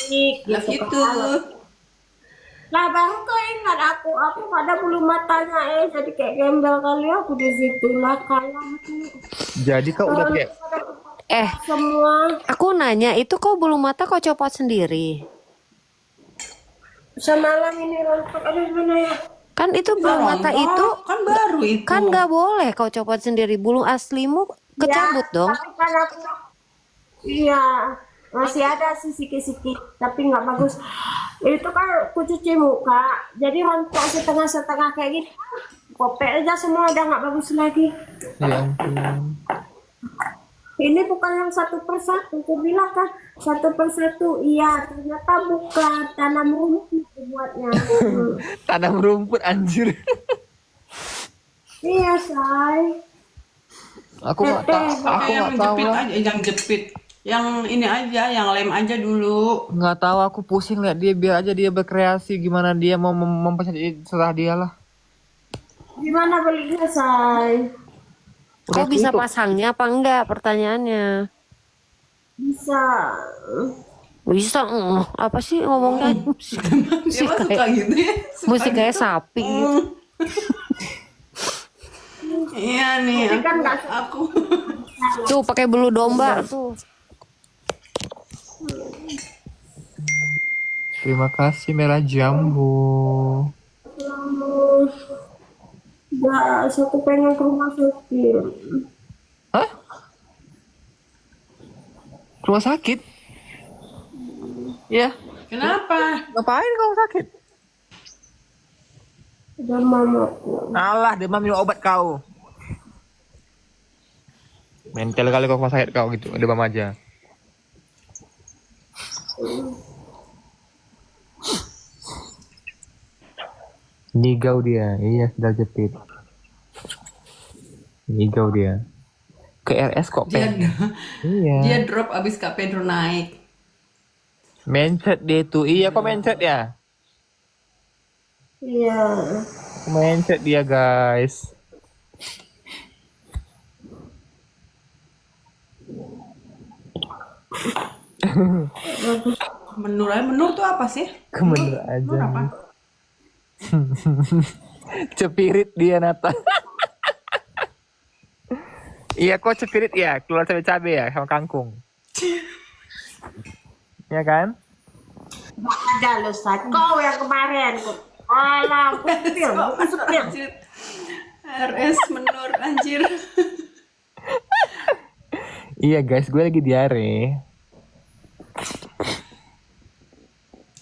gitu Gitu. Lah baru kau ingat aku pada bulu matanya jadi kayak gembel kali aku di situ lah kayak jadi kau udah kayak semua Aku nanya, itu kau bulu mata kau copot sendiri? semalam ini rontok ada mana ya? Kan itu bulu mata itu kan baru itu. kan nggak boleh kau copot sendiri. Bulu aslimu kecabut dong. Tapi kan aku iya masih ada sih sikit-sikit tapi nggak bagus. Itu kan aku cuci muka jadi rontok setengah-setengah kayak gitu. Kopek aja semua udah nggak bagus lagi. ya ampun. Ini bukan yang 1 persatu, aku bilang kan 1 persatu, iya ternyata bukan tanam rumput buatnya. Tanam rumput anjir. Iya say. Aku nggak tahu. Aku yang nggak tahu jepit lah. aja, yang jepit. Yang ini aja, yang lem aja dulu. Nggak tahu. Aku pusing lihat dia, biar aja dia berkreasi gimana dia mau mempercayai serah dia lah. Gimana belinya say? Kau bisa pasangnya apa enggak? Pertanyaannya. Bisa. Bisa, apa sih ngomongnya? Dia mah suka gitu ya. Musik kayak sapi. Iya nih, Tapi kan nggak aku. Tuh pakai bulu domba tuh. Terima kasih merah jambu. Nggak, aku pengen ke rumah sakit. Hah? Ke rumah sakit? Iya. Kenapa? Ngapain kamu sakit? Dan mamaku. Alah, demam minum obat kau. Mental kali kau ke rumah sakit kau gitu, demam aja. Ngigau dia. Iya, sudah jepit. Ngigau dia. Ke RS kok Dia pengen. Iya. dia drop abis Kak Pedro naik. Mencet dia tuh. Iya, kok mencet ya? Iya. Mencet dia, guys. Menur tuh apa sih? Kebener Menur aja. apa? Cepirit dia, Nata. Iya, kok cepirit ya? Keluar cabai-cabai ya, sama kangkung. Iya kan? Nggak ada loh, Sat. Kau yang kemarin. Alah, supir. Supir. Anjir. RS menur anjir. Iya guys, gue lagi diare.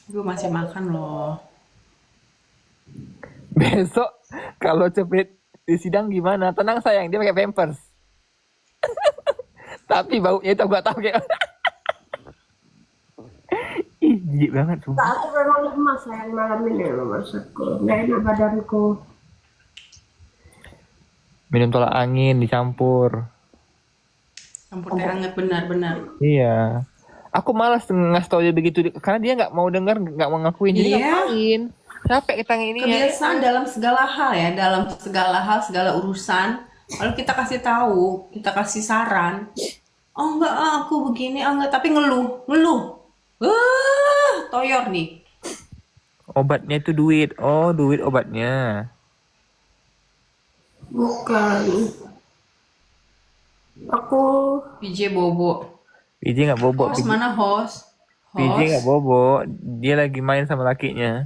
Gue masih makan loh. Besok kalau cepet di sidang gimana? Tenang sayang, dia pakai pampers. Tapi baunya itu gak tahu kayak. Ih, jijik banget tuh. Aku memang lemas sayang malam ini loh maksudku. Nggak enak badanku. Minum tolak angin dicampur. Campur teh hangat benar-benar. Iya. Aku malas ngasih tau dia begitu karena dia nggak mau dengar, nggak mau ngakuin. Jadi Iya. ngapain? Capek kita ini ya. Kebiasaan dalam segala hal ya, dalam segala hal, segala urusan. Kalau kita kasih tahu, kita kasih saran, oh enggak, aku begini, oh enggak, tapi ngeluh. Toyor nih. Obatnya itu duit. Oh, duit obatnya. Bukan. Aku PJ bobo. PJ nggak bobo. Host mana host? PJ nggak bobo. Dia lagi main sama lakinya.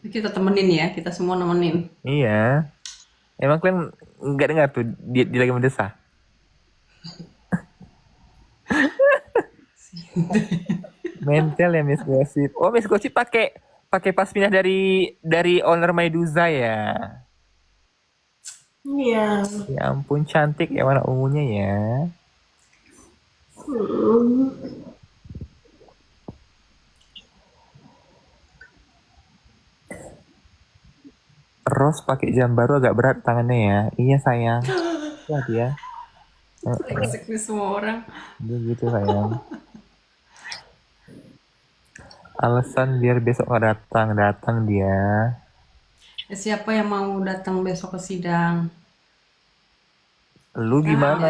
Kita temenin ya, kita semua nemenin. Iya. Emang kalian nggak dengar tuh dia lagi mendesah. Mental ya Miss Gossip. Oh, Miss Gossip pakai pas pindah dari owner Medusa ya. iya. Ya ampun, cantik ya warna ungunya ya. Hmm. Rose pakai jam baru agak berat tangannya ya. Iya sayang. Ya dia. Brengsek nih semua orang. Dia gitu sayang. Alasan biar besok nggak datang dia. Siapa yang mau datang besok ke sidang? Lu Aja gimana?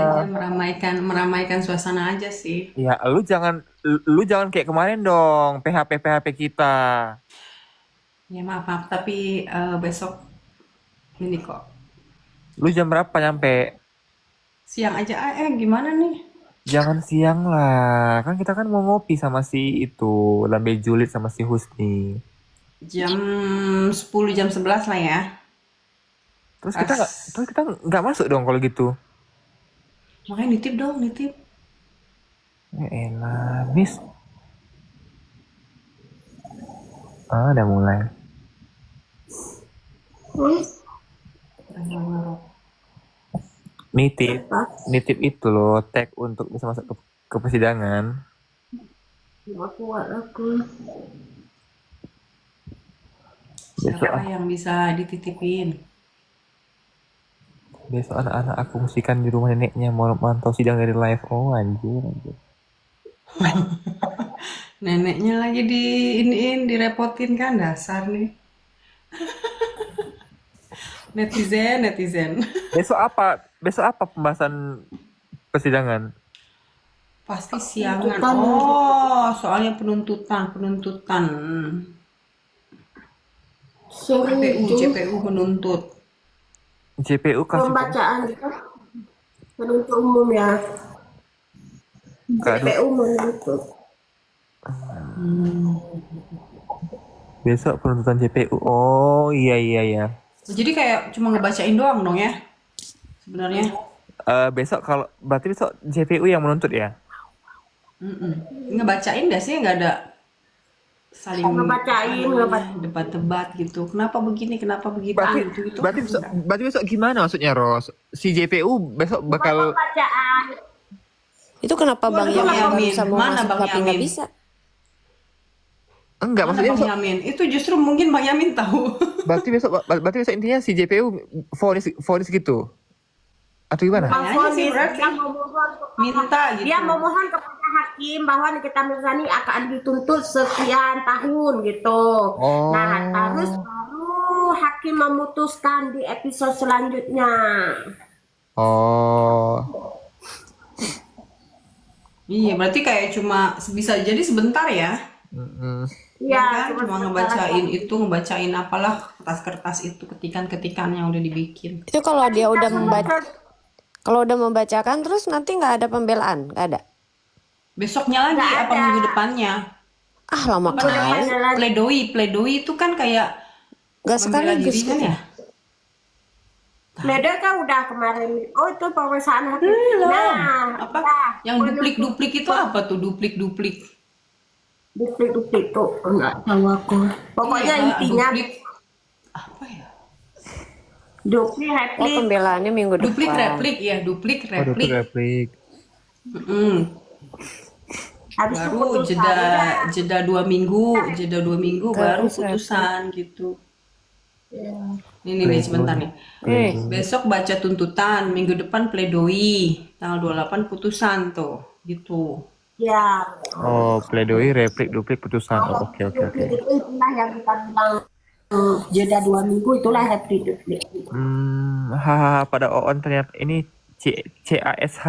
meramaikan suasana aja sih. Ya lu jangan kayak kemarin dong, PHP kita. Ya maaf, tapi besok ini kok. Lu jam berapa nyampe? Siang aja, gimana nih? Jangan siang lah, kan kita kan mau ngopi sama si itu, Lambe Julid sama si Husni. Jam 10, jam 11 lah ya. Terus kita nggak masuk dong kalau gitu. Makanya nitip dong, nitip. Ya elah, Miss. Ah, udah mulai. Nitip itu loh, tag untuk bisa masuk ke persidangan. Nggak kuat aku. Siapa yang bisa dititipin? Besok anak-anak aku musikan di rumah neneknya mau mantau sidang dari live. Oh anjir. Neneknya lagi direpotin kan, dasar nih. Netizen. Besok apa pembahasan persidangan? Pasti siangan. Oh, soalnya penuntutan. JPU menuntut. JPU kasih Pembacaan penuntut umum ya. JPU menuntut. besok penuntutan JPU. Oh iya. Jadi kayak cuma ngebacain doang dong ya, sebenarnya. Besok berarti besok JPU yang menuntut ya? Ngebacain nggak sih, nggak ada saling Ngebacain. debat-debat gitu. Kenapa begini, kenapa begitu? Gitu. Berarti besok gimana maksudnya Ros? Si JPU besok bakal Pembacaan. Itu kenapa Bang Bang Yamin Yamin. bisa mau Mana masuk Bang tapi nggak Yamin? bisa? Enggak, Mana maksudnya Bang Yamin? Itu justru mungkin Bang Yamin tahu. berarti besok intinya si JPU vonis gitu. Atau gimana? Makanya sih Vonis, berarti dia memohon minta gitu. dia memohon kepada hakim bahwa Nikita Mirzani akan dituntut sekian tahun gitu. Oh. Nah, terus baru hakim memutuskan di episode selanjutnya. Oh. Iya, berarti kayak cuma bisa jadi sebentar ya. Mm-mm. Iya, Kan? Cuma ngebacain apalah kertas-kertas itu, ketikan-ketikan yang udah dibikin. Itu kalau dia udah membacakan terus nanti nggak ada pembelaan, nggak ada. Besoknya lagi Nggak apa ada. minggu depannya? Ah, lama Apa kali. namanya? Pledoi itu kan kayak Nggak membela sekaligus diri kan gitu. ya? Leda kan udah kemarin. Oh, itu pemeriksaan hakim. Nah, Apa? udah. Yang duplik-duplik itu apa tuh duplik-duplik? Duplik tuh enggak tahu aku. Pokoknya Iya, intinya duplik apa ya? duplik Oh, replik. pembelaannya minggu Duplik depan. replik ya, duplik Oh, dokter replik. replik. Mm-mm. Habis itu Baru putusan. jeda 2 minggu baru Terus putusan gitu. Ini nih sebentar nih. Besok baca tuntutan, minggu depan pledoi, tanggal 28 putusan tuh, gitu. Ya. Oh, pledoi, replik, duplik, putusan. Oh, oke. Duplik itu itulah yang kita bilang jeda 2 minggu itulah replik duplik. Pada Oon ternyata ini CASH.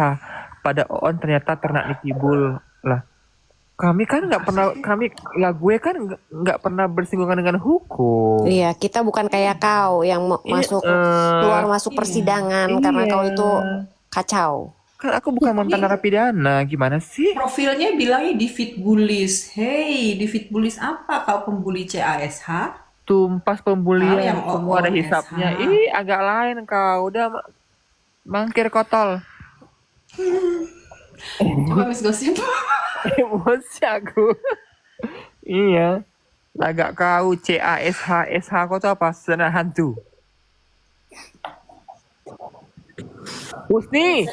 Pada Oon ternyata ternak Nikibul lah. Gue kan nggak pernah bersinggungan dengan hukum. Iya, kita bukan kayak kau yang masuk keluar masuk persidangan karena kau itu kacau. Kan aku bukan mantan narapidana, gimana sih? Profilnya bilangnya Divit Bullies. Hey, Divit Bullies apa? Kau pembuli CASH? Tumpas pembulian, yang semua ada OOSH. hisapnya. Agak lain kau, udah mangkir kotol. Coba Miss Gosip. Emosi aku. Iya. Agak kau CASH kau tuh apa? Sana hantu. Husni,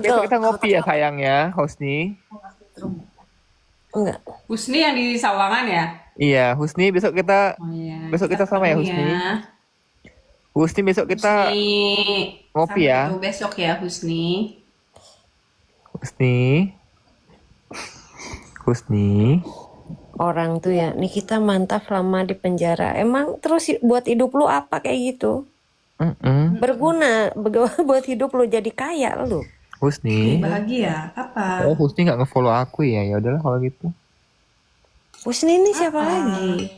besok kita ngopi ya sayang ya, Husni. Enggak. Husni yang di Sawangan ya? Iya, Husni besok kita Oh iya. Besok kita sama ya, ketemu Husni? Husni besok kita Husni. ngopi Sampai ya. ketemu besok ya Husni. Husni. Orang tuh ya, nih kita mantap lama di penjara. Emang terus buat hidup lu apa kayak gitu? Berguna buat hidup lu jadi kaya lu. Husni. Bahagia apa? Oh, Husni nggak nge-follow aku ya. Ya udahlah kalau gitu. Husni ini siapa lagi?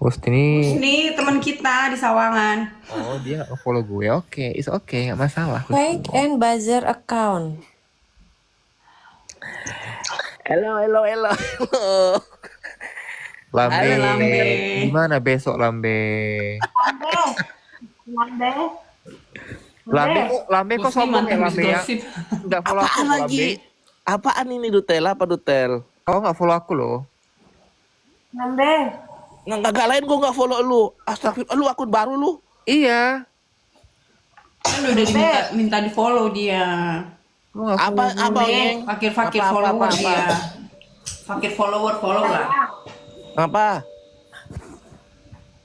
Husni. Husni teman kita di Sawangan. Oh, dia nggak nge-follow gue. Oke, it's okay, nggak masalah. Fake and buzzer account. Halo. Lambe. Halo, Lambe. Gimana besok Lambe? Lambe kok Husni sombong ya mantan Miss Lambe ya? Gosip. Nggak follow aku Apaan loh, lagi? Lambe. Apaan ini Dutel? Apa Dutel? Kau nggak follow aku loh. Lambe. Nggak lain gue nggak follow lu. Astagfirullah, lu akun baru lu. Iya. Kan udah minta di follow dia. Lu nggak Apa geng? Fakir Apa, follower apa? dia. Fakir follow lah. Apa?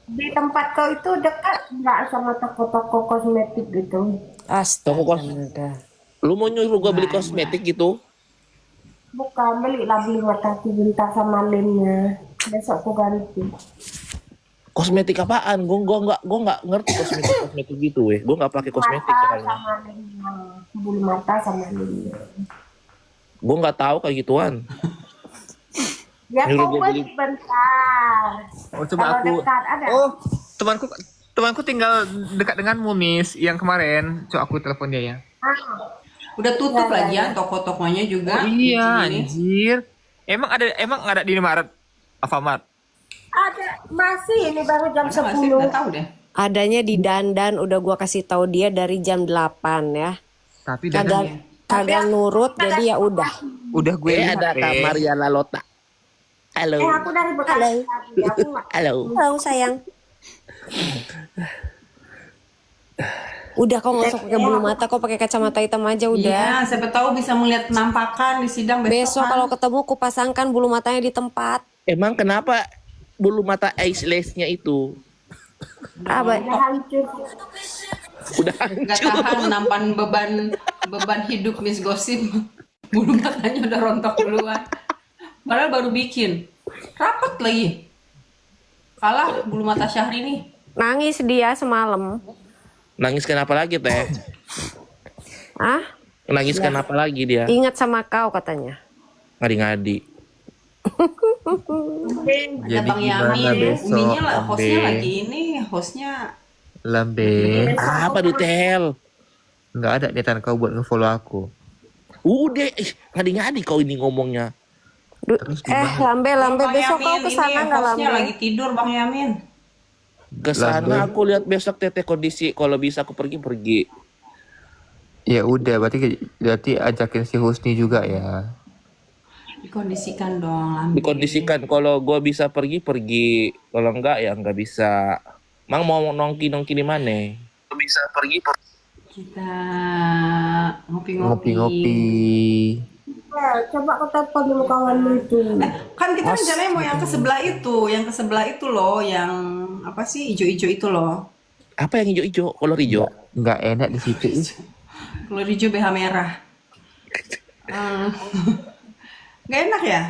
Di tempat kau itu dekat nggak sama toko-toko kosmetik gitu? Toko kos. Astaga. Lu mau nyuruh gue beli kosmetik gitu? Bukan, beli matahari bintang sama lemnya. Besok aku ganti. Kosmetik apaan? Gue nggak ngerti kosmetik gitu weh. Gue nggak pakai kosmetik Mata soalnya. sama lemnya. Bulu mata sama lemnya. Gue nggak tahu kayak gituan. Ya Nyuruh kau gua beli. bentar. Oh, coba Kalau aku. dekat ada. Oh, temanku tinggal dekat denganmu, Miss. Yang kemarin, coba aku telepon dia ya. Udah tutup lagi ya toko-tokonya juga. Iya, Ini. anjir. Emang ada di Maret? Alfamart. Ada, masih ini baru jam Masa nggak sih? 10. Nggak tahu deh. Adanya di Dandan udah gua kasih tahu dia dari jam 8 ya. Tapi Kagak nurut jadi ya udah. udah gue lihat, Ada Kak Mariana Lota. Halo. Aku dari Bekasi. Aku nggak. Halo. Halo sayang. Udah kau nggak usah pakai bulu mata, kau pakai kacamata hitam aja udah. Iya, siapa tahu bisa melihat penampakan di sidang besok. Besok kan. kalau ketemu ku pasangkan bulu matanya di tempat. Emang kenapa bulu mata eyelash-nya itu Apa? Udah hancur. udah nggak hancur? tahan menampan beban hidup Miss Gosip. Bulu matanya udah rontok duluan. Padahal baru bikin. Rapat lagi. Kalah bulu mata Syahrini. Nangis dia semalam. Nangis kenapa lagi teh? Ah, Nangis kenapa lagi dia? ingat sama kau katanya. Ngadi-ngadi. Ada Jadi Bang gimana Yamin. besok, Uminya lah, hostnya Lambe? lagi ini. Hostnya Lambe, Apa Dutel? nggak ada niatan kau buat ngefollow aku. Udah, ngadi-ngadi kau ini ngomongnya. Lambe Bang besok kau Yamin, kesana ini nggak hostnya Lambe? lagi tidur Bang Yamin. Ke sana Lambe. aku lihat besok Teteh kondisi, kalau bisa aku pergi. Ya udah, berarti ajakin si Husni juga ya. Dikondisikan dong Lambe. Dikondisikan kalau gua bisa pergi, kalau enggak ya enggak bisa. Mang mau nongki di mana? Bisa pergi. Kita ngopi-ngopi. Ngopi-ngopi. Coba kau telepon dulu kawanmu itu. Kan kita rencananya mau yang ke sebelah itu loh, yang apa sih ijo-ijo itu loh. Apa yang hijau-hijau? Kolor hijau. Nggak enak di situ. Kalau hijau BH merah. Gak enak ya?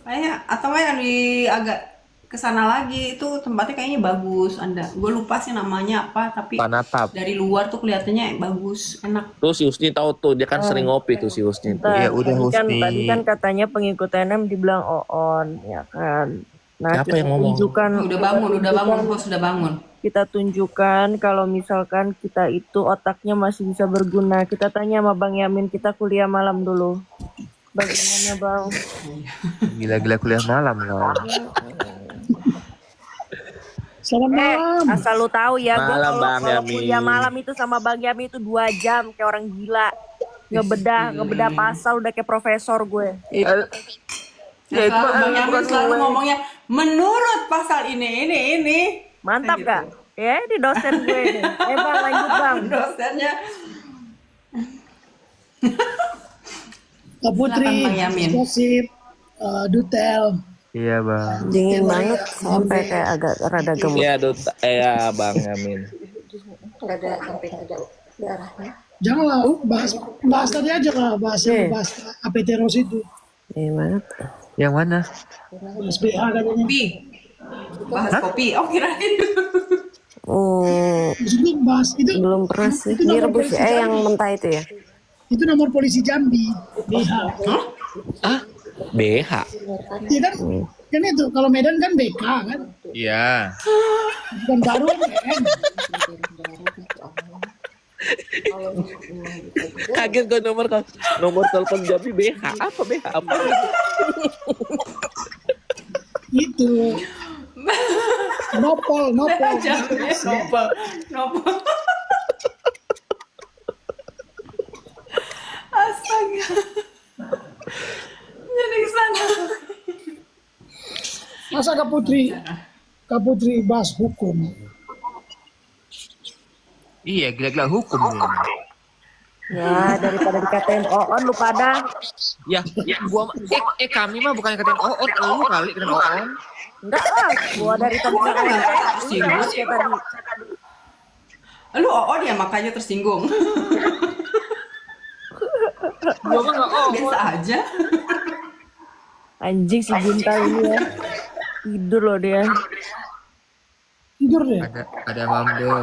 Kayaknya atau nggak yang di agak kesana lagi itu tempatnya kayaknya bagus. Gue lupa sih namanya apa, tapi Panatap. dari luar tuh kelihatannya bagus, enak. Tuh si Husni tahu tuh, dia kan sering ngopi tuh si Husni. tuh. Ya udah, Husni. Tadi kan katanya pengikut NM dibilang Oon, ya kan. Nah, Siapa kita yang ngomong? tunjukkan, Udah bangun, host udah bangun. kita tunjukkan kalau misalkan kita itu otaknya masih bisa berguna. Kita tanya sama Bang Yamin, kita kuliah malam dulu. Bagaimana Bang? Gila-gila kuliah malam kau. Selamat malam. Asal lu tahu ya, gue Malam, kalau Bang kalau Yamin. kuliah malam itu sama Bang Yamin itu 2 jam kayak orang gila. Ngebedah pasal udah kayak profesor gue. Ya, itu selalu Bang bukan Yamin selalu gue. ngomongnya menurut pasal ini. Mantap Gitu. gak? Ya, ini dosen gue nih. Bang, lanjut Bang. Dosennya Kak Putri, Silakan, Bang Yamin. Gosip, Dutel. Iya bang. Dingin banget sampai kayak agak rada gemuk. Iya, ya Bang Yamin. Nggak ada sampai nggak ada darahnya. Janganlah bahas tadi aja lah, bahas APT Ros itu. Dingin banget. Yang mana? SBH katanya. kopi. Bahas kopi. Oh, kirain. Maksudnya bahas itu Belum pernah sih. Itu nomor Direbus polisi ya, yang Jambi. mentah itu ya. Itu nomor polisi Jambi. BH. BH. Iya kan? Kan itu kalau Medan kan BK kan? Iya. Bukan baru kan? Kaget gue nomor telepon Jambi BH. Apa BH? Apa? Itu. Nopol. Nopo. Astaga. Jadi kesana. Masa Kak Putri bahas hukum. Iya, gila-gila hukum. Ya, daripada dikatain Oon lu pada. Ya, kami mah bukan katain lu kali katain Oon. Enggak lah, gua dari tadi Tersinggung. kayak tadi. Lu dia makanya tersinggung. Gua mah nggak Biasa aja. Anjing si Junta ini ya. Tidur loh dia. Tidur deh. ada Mambel.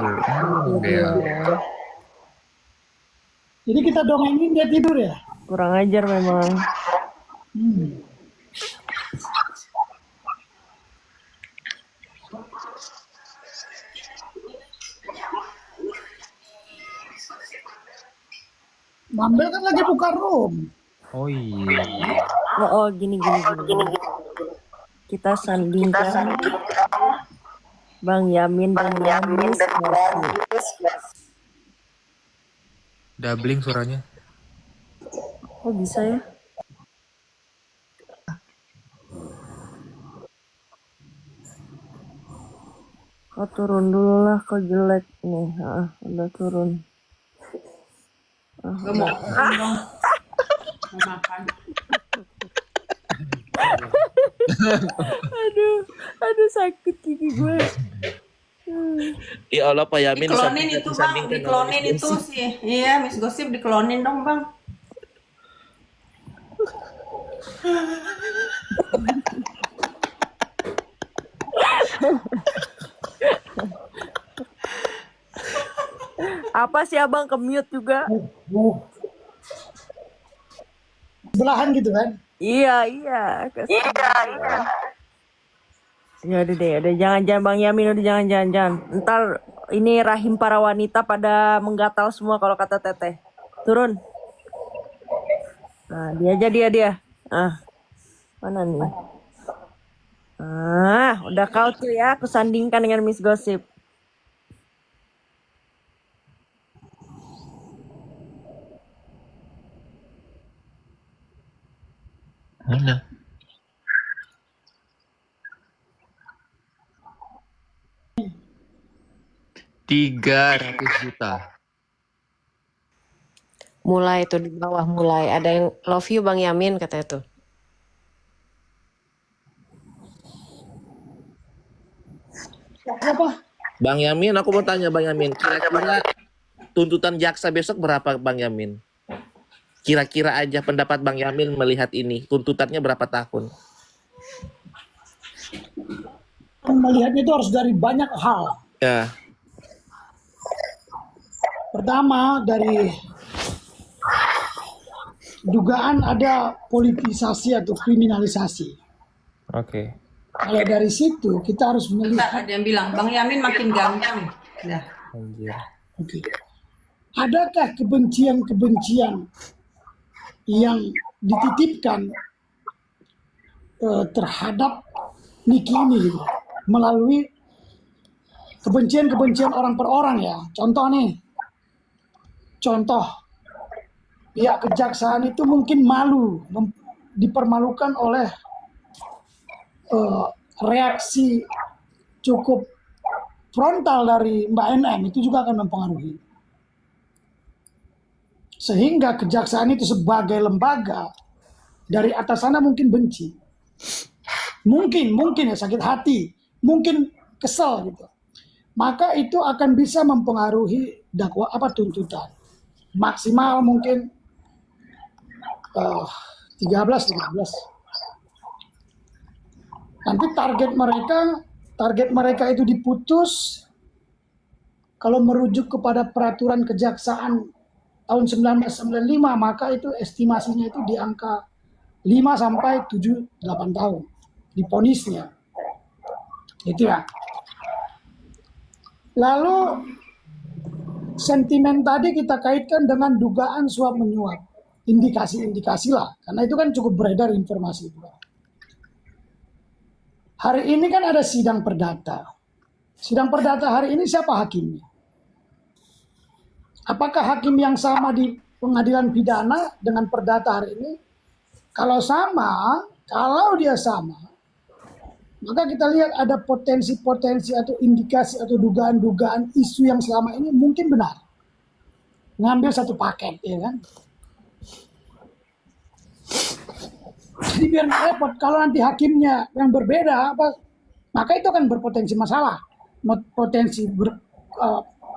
Jadi kita dongengin dia tidur ya? Kurang ajar memang. Mambel kan lagi buka room. Oh iya. Gini. Kita sandingkan Bang Yamin dan Yamin. Doubling suaranya. Kok bisa ya? Kau turun dulu lah, kau jelek nih. Udah turun. Gue mau turun dong. Mau makan. Aduh sakit gigi gue. Ya Allah, Pak Yamin Diklonin itu bang, disandingkan sama diklonin Miss itu Gosip. sih. Iya, Miss Gosip diklonin dong bang. Apa sih abang ke mute juga? Belahan gitu kan. Iya. Ya udah jangan Bang Yamin, udah jangan. Ntar ini rahim para wanita pada menggatal semua kalau kata Teteh. Turun. Nah, dia. Mana nih? Udah kau tuh ya, aku sandingkan dengan Miss Gosip. Mana? $300 juta. Mulai tuh di bawah mulai. Ada yang love you Bang Yamin katanya tuh. Apa? Bang Yamin, aku mau tanya Bang Yamin, kira-kira tuntutan jaksa besok berapa Bang Yamin? Kira-kira aja pendapat Bang Yamin melihat ini, tuntutannya berapa tahun? Melihatnya itu harus dari banyak hal. Ya, Pertama dari dugaan ada politisasi atau kriminalisasi. Oke. Kalau dari situ kita harus Bentar, melihat, ada yang bilang Bang Yamin makin ganteng. Dah. Anjir. oke, adakah kebencian-kebencian yang dititipkan terhadap Niki ini gitu, melalui kebencian-kebencian orang per orang ya. Contoh, pihak kejaksaan itu mungkin malu, dipermalukan oleh reaksi cukup frontal dari Mbak NM, itu juga akan mempengaruhi. Sehingga kejaksaan itu sebagai lembaga dari atas sana mungkin benci. Mungkin ya sakit hati, mungkin kesel gitu. Maka itu akan bisa mempengaruhi tuntutan. Maksimal mungkin 13. Nanti target mereka itu diputus kalau merujuk kepada peraturan kejaksaan tahun 1995, maka itu estimasinya itu di angka 5 sampai 7-8 tahun diponisnya. Itu ya. Lalu sentimen tadi kita kaitkan dengan dugaan suap menyuap. Indikasi-indikasi lah, karena itu kan cukup beredar informasi itu. Hari ini kan ada sidang perdata. Sidang perdata hari ini siapa hakimnya? Apakah hakim yang sama di pengadilan pidana dengan perdata hari ini? Kalau dia sama, maka kita lihat ada potensi-potensi atau indikasi atau dugaan-dugaan isu yang selama ini mungkin benar. Ngambil satu paket, ya kan? Jadi biar nggak repot, kalau nanti hakimnya yang berbeda, maka itu akan berpotensi masalah. Potensi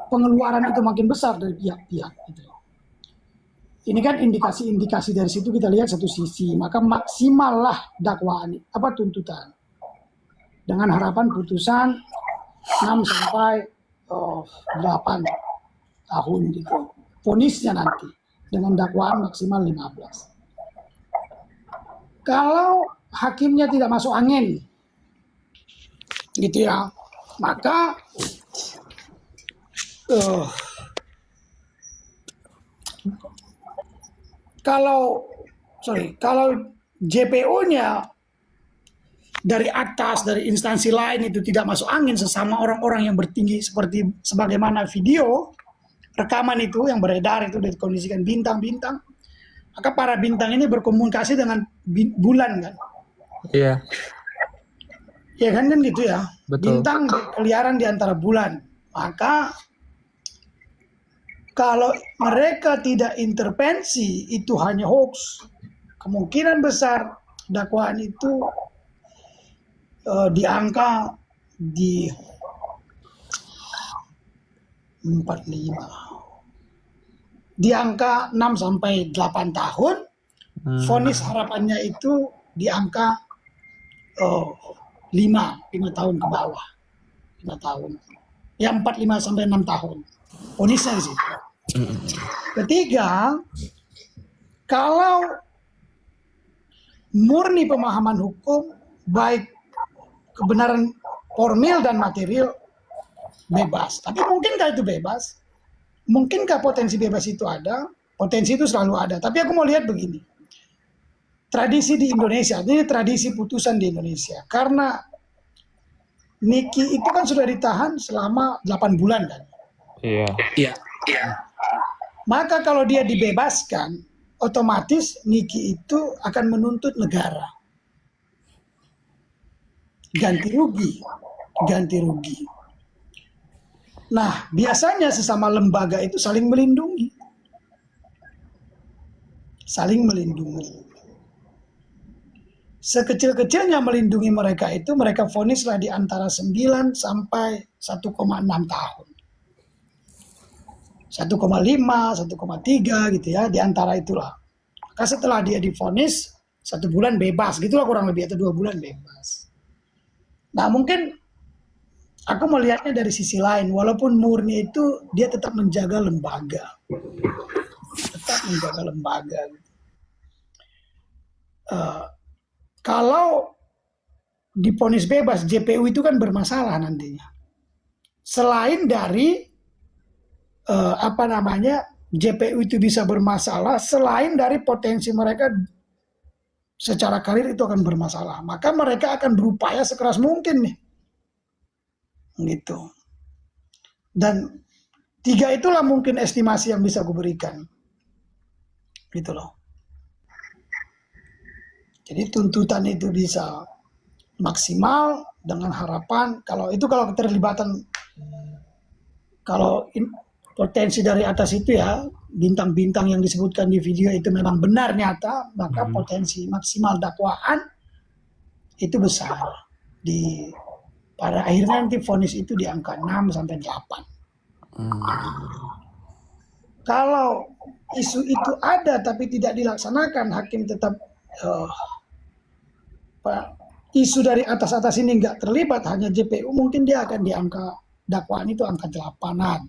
pengeluaran itu makin besar dari pihak-pihak. Gitu. Ini kan indikasi-indikasi dari situ kita lihat satu sisi, maka maksimallah dakwaan, tuntutan. Dengan harapan putusan 6 sampai 8 tahun gitu. Vonisnya nanti dengan dakwaan maksimal 15. Kalau hakimnya tidak masuk angin, gitu ya, maka kalau JPO-nya dari atas, dari instansi lain itu tidak masuk angin sesama orang-orang yang bertinggi sebagaimana video rekaman itu yang beredar itu dikondisikan bintang-bintang, maka para bintang ini berkomunikasi dengan bulan kan. Iya. Ya kan gitu ya. Betul. Bintang berkeliaran di antara bulan. Maka kalau mereka tidak intervensi, itu hanya hoax. Kemungkinan besar dakwaan itu di angka di 45. Di angka 6 sampai 8 tahun. Vonis harapannya itu di angka 5 tahun ke bawah. 5 tahun. Ya 45 sampai 6 tahun. Vonisnya sih. Ketiga, kalau murni pemahaman hukum, baik kebenaran formil dan material, bebas. Tapi mungkinkah itu bebas? Mungkinkah potensi bebas itu ada? Potensi itu selalu ada. Tapi aku mau lihat begini. Tradisi di Indonesia, ini tradisi putusan di Indonesia. Karena Niki itu kan sudah ditahan selama 8 bulan kan. Iya. Iya. Maka kalau dia dibebaskan, otomatis Niki itu akan menuntut negara. Ganti rugi. Nah, biasanya sesama lembaga itu saling melindungi. Sekecil-kecilnya melindungi mereka itu, mereka vonislah di antara 9 sampai 1,6 tahun. 1,5, 1,3 gitu ya, di antara itulah. Maka setelah dia divonis 1 bulan bebas, gitulah kurang lebih, atau 2 bulan bebas. Nah mungkin aku melihatnya dari sisi lain, walaupun murni itu dia tetap menjaga lembaga. Kalau divonis bebas, JPU itu kan bermasalah nantinya. Selain dari JPU itu bisa bermasalah, selain dari potensi mereka secara karir itu akan bermasalah. Maka mereka akan berupaya sekeras mungkin nih. Gitu. Dan 3 itulah mungkin estimasi yang bisa aku berikan. Gitu loh. Jadi tuntutan itu bisa maksimal dengan harapan kalau keterlibatan, kalau potensi dari atas itu ya, bintang-bintang yang disebutkan di video itu memang benar nyata, maka potensi maksimal dakwaan itu besar. Pada akhirnya nanti vonis itu di angka 6 sampai 8. Kalau isu itu ada tapi tidak dilaksanakan, hakim tetap isu dari atas-atas ini nggak terlibat, hanya JPU, mungkin dia akan di angka dakwaan itu angka 8-an.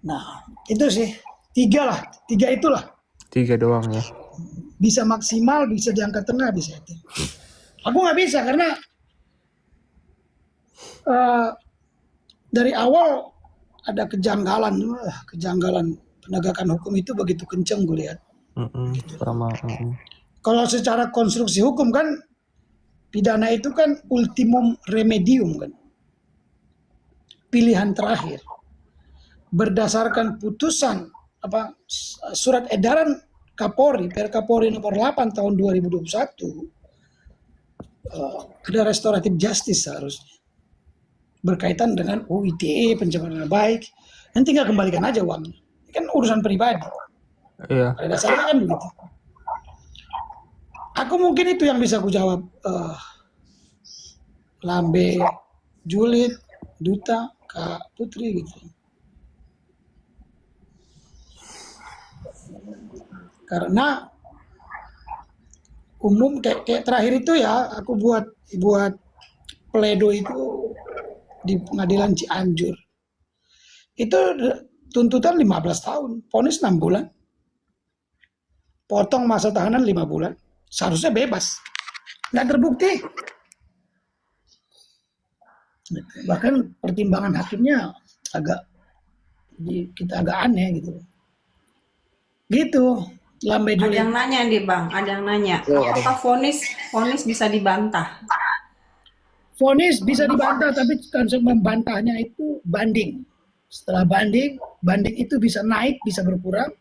Nah, itu sih 3 itulah. 3 doang ya. Bisa maksimal, bisa di angka tengah, bisa itu. Aku nggak bisa karena dari awal ada kejanggalan penegakan hukum itu begitu kenceng gue lihat. Kalau secara konstruksi hukum kan pidana itu kan ultimum remedium kan, pilihan terakhir. Berdasarkan putusan surat edaran Kapolri, Perkapolri nomor 8 tahun 2021, ada restoratif justice seharusnya berkaitan dengan UITE, pencemaran nama baik. Nanti tinggal kembalikan aja uangnya. Ini kan urusan pribadi. Iya. Pada dasarnya kan begitu. Aku mungkin itu yang bisa aku jawab. Lambe, Julid, Duta, Kak Putri gitu. Karena umum kayak terakhir itu ya, aku buat pledo itu di pengadilan Cianjur. Itu tuntutan 15 tahun, vonis 6 bulan. Potong masa tahanan 5 bulan. Seharusnya bebas. Nggak terbukti. Bahkan pertimbangan hakimnya kita agak aneh gitu. Gitu. Lambe Ada Juli. yang nanya nih Bang, ada yang nanya. Apakah vonis bisa dibantah? Vonis bisa dibantah, tapi konsep membantahnya itu banding. Setelah banding itu bisa naik, bisa berkurang.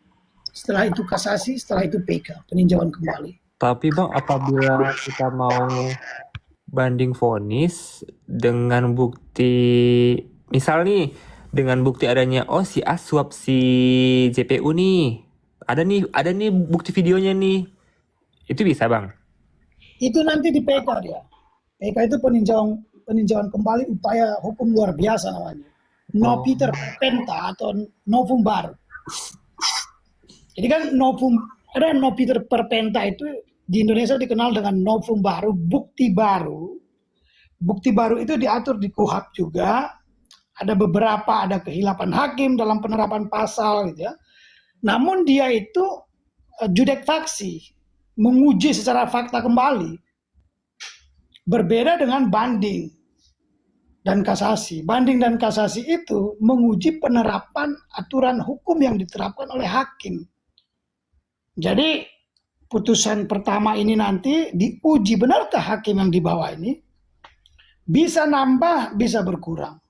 Setelah itu kasasi, setelah itu PK, peninjauan kembali. Tapi Bang, apabila kita mau banding vonis dengan bukti, misal nih dengan bukti adanya si A suap si JPU nih. Ada nih bukti videonya nih. Itu bisa, Bang? Itu nanti di PK dia. PK itu peninjauan kembali upaya hukum luar biasa namanya. No Peter Perpenta atau novum baru. Jadi kan ada no Peter Perpenta itu di Indonesia dikenal dengan novum baru, bukti baru. Bukti baru itu diatur di KUHP juga. Ada kehilapan hakim dalam penerapan pasal gitu ya. Namun dia itu judek faksi, menguji secara fakta kembali. Berbeda dengan banding dan kasasi. Banding dan kasasi itu menguji penerapan aturan hukum yang diterapkan oleh hakim. Jadi putusan pertama ini nanti diuji benarkah hakim yang di bawah ini bisa nambah, bisa berkurang.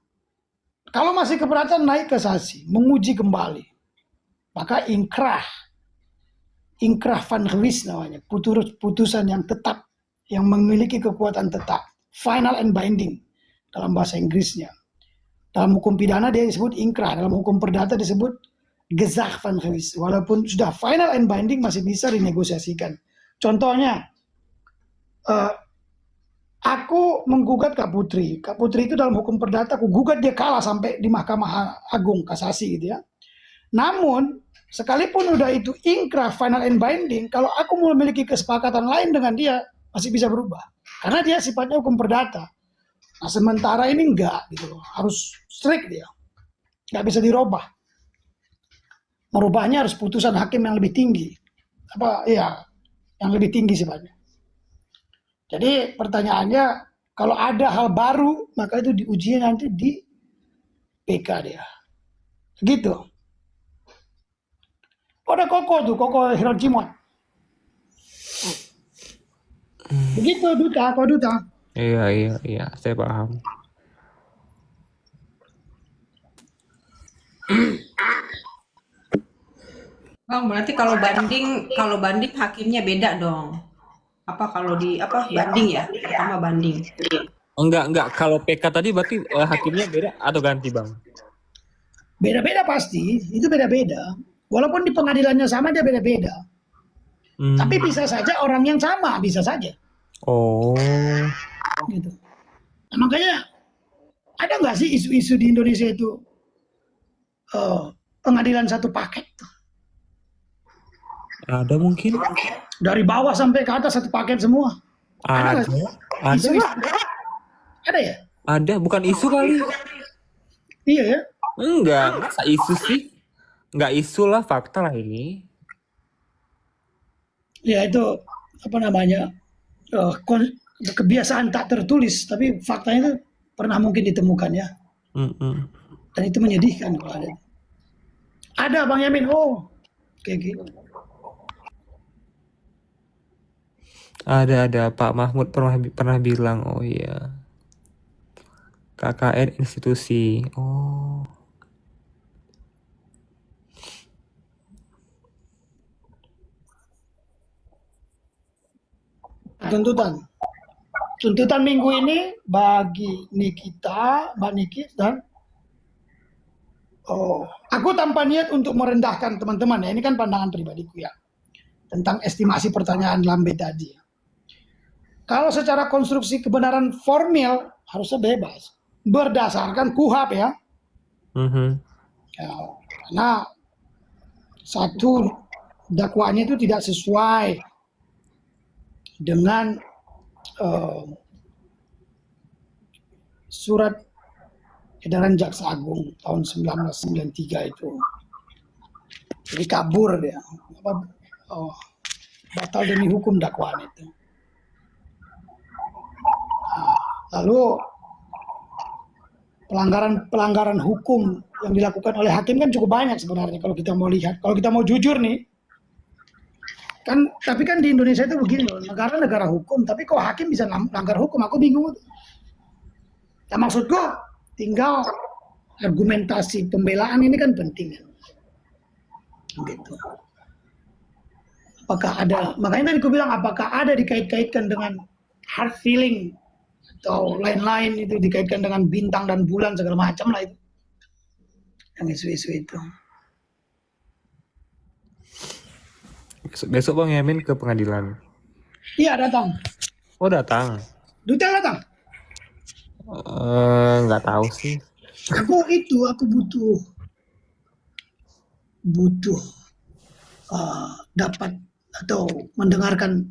Kalau masih keberatan naik kasasi, menguji kembali. Maka inkrah van Gevis namanya, putusan yang tetap, yang memiliki kekuatan tetap, final and binding dalam bahasa Inggrisnya. Dalam hukum pidana dia disebut inkrah, dalam hukum perdata disebut gezag van Gevis. Walaupun sudah final and binding masih bisa dinegosiasikan. Contohnya, aku menggugat Kak Putri. Kak Putri itu dalam hukum perdata, aku gugat dia kalah sampai di Mahkamah Agung kasasi gitu ya. Namun, sekalipun udah itu inkrah final and binding, kalau aku memiliki kesepakatan lain dengan dia, masih bisa berubah. Karena dia sifatnya hukum perdata. Nah, sementara ini enggak gitu loh. Harus strict dia. Enggak bisa dirubah. Merubahnya harus putusan hakim yang lebih tinggi. Yang lebih tinggi sifatnya. Jadi pertanyaannya, kalau ada hal baru, maka itu diuji nanti di PK dia. Gitu. Ada Koko Hiroshima. Begitu Duta. Iya, saya paham. Bang, berarti kalau banding hakimnya beda dong. Banding ya? Pertama banding. Enggak. Kalau PK tadi berarti hakimnya beda atau ganti, Bang? Beda-beda pasti, itu beda-beda. Walaupun di pengadilannya sama, dia beda-beda. Tapi bisa saja orang yang sama, bisa saja. Oh. Gitu. Nah, makanya, ada nggak sih isu-isu di Indonesia itu pengadilan satu paket? Ada mungkin? Dari bawah sampai ke atas satu paket semua. Ada nggak sih? Isu-isu. Ada ya? Ada, bukan isu kali. Iya ya? Enggak, masa isu sih? Enggak isu lah, fakta lah ini. Ya itu apa namanya kebiasaan tak tertulis, tapi faktanya itu pernah mungkin ditemukan ya. Dan itu menyedihkan kalau ada. Ada Bang Yamin, kayak gitu. Ada Pak Mahmud pernah bilang, oh iya. KKN institusi. Oh. Tuntutan minggu ini bagi Nikita, Mbak Niki dan aku tanpa niat untuk merendahkan teman-teman ya, ini kan pandangan pribadiku ya tentang estimasi pertanyaan Lambe tadi. Kalau secara konstruksi kebenaran formil harusnya bebas berdasarkan KUHP ya. Ya, karena satu dakwaannya itu tidak sesuai dengan surat edaran Jaksa Agung tahun 1993 itu. Jadi kabur dia. Batal demi hukum dakwaan itu. Lalu pelanggaran hukum yang dilakukan oleh hakim kan cukup banyak sebenarnya kalau kita mau lihat. Kalau kita mau jujur nih, tapi kan di Indonesia itu begini loh, negara hukum, tapi kok hakim bisa melanggar hukum? Aku bingung. Ya maksudku tinggal argumentasi pembelaan ini kan penting. Gitu. Apakah ada, makanya tadi aku bilang apakah ada dikait-kaitkan dengan hard feeling atau lain-lain itu dikaitkan dengan bintang dan bulan segala macam lah itu. Yang isu-isu itu. Besok Bang Yamin ke pengadilan. Iya datang. Oh datang. Dutel datang. Nggak tahu sih. Aku butuh dapat atau mendengarkan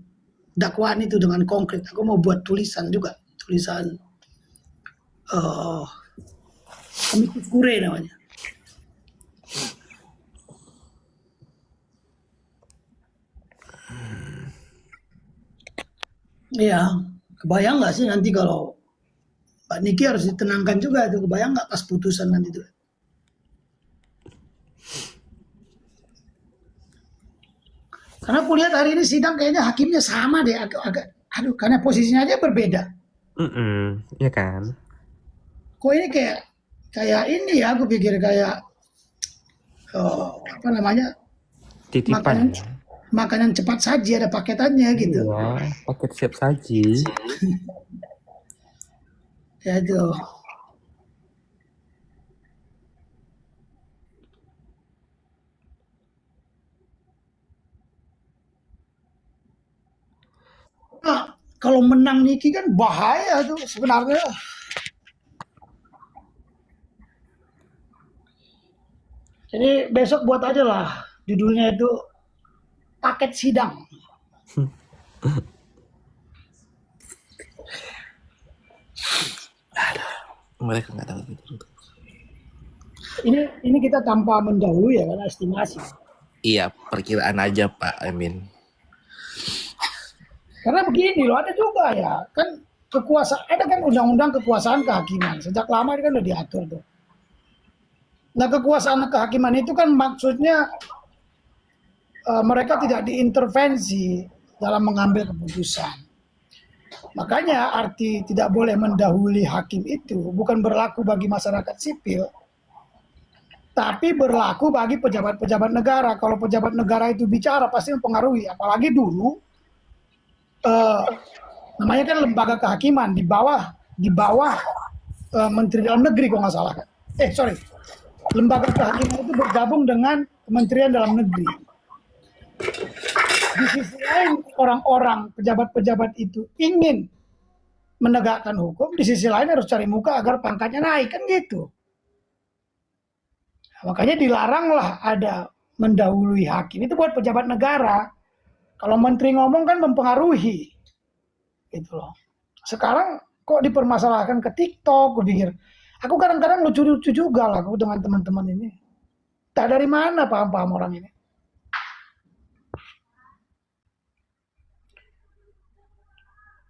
dakwaan itu dengan konkret. Aku mau buat tulisan juga, tulisan amicus curiae namanya. Iya, kebayang nggak sih nanti kalau Pak Niki harus ditenangkan juga itu, kebayang nggak pas putusan nanti itu? Karena aku lihat hari ini sidang kayaknya hakimnya sama deh, aduh, karena posisinya aja berbeda. Iya kan. Kok ini kayak ini ya, aku pikir kayak apa namanya, Titipan. makanan cepat saji ada paketannya gitu. Iya, paket siap saji. Ya itu. Nah, kalau menang Niki kan bahaya tuh sebenarnya. Jadi besok buat aja lah judulnya itu paket sidang. Mereka nggak tahu gitu. Ini kita tanpa mendahului ya, karena estimasi. Iya, perkiraan aja Pak Amin. Karena begini loh, ada juga ya, kan kekuasaan, ada kan undang-undang kekuasaan kehakiman. Sejak lama ini kan udah diatur tuh. Nah kekuasaan kehakiman itu kan maksudnya mereka tidak diintervensi dalam mengambil keputusan. Makanya arti tidak boleh mendahului hakim itu bukan berlaku bagi masyarakat sipil, tapi berlaku bagi pejabat-pejabat negara. Kalau pejabat negara itu bicara pasti mempengaruhi, apalagi dulu namanya kan lembaga kehakiman di bawah Menteri Dalam Negeri kalau nggak salah kan. Lembaga kehakiman itu bergabung dengan Kementerian Dalam Negeri. Di sisi lain orang-orang pejabat-pejabat itu ingin menegakkan hukum, di sisi lain harus cari muka agar pangkatnya naik kan gitu. Makanya dilaranglah ada mendahului hakim. Itu buat pejabat negara. Kalau menteri ngomong kan mempengaruhi. Gitu loh. Sekarang kok dipermasalahkan ke TikTok, gue pikir. Aku kadang-kadang lucu-lucu juga lah aku dengan teman-teman ini. Tak dari mana paham-paham orang ini.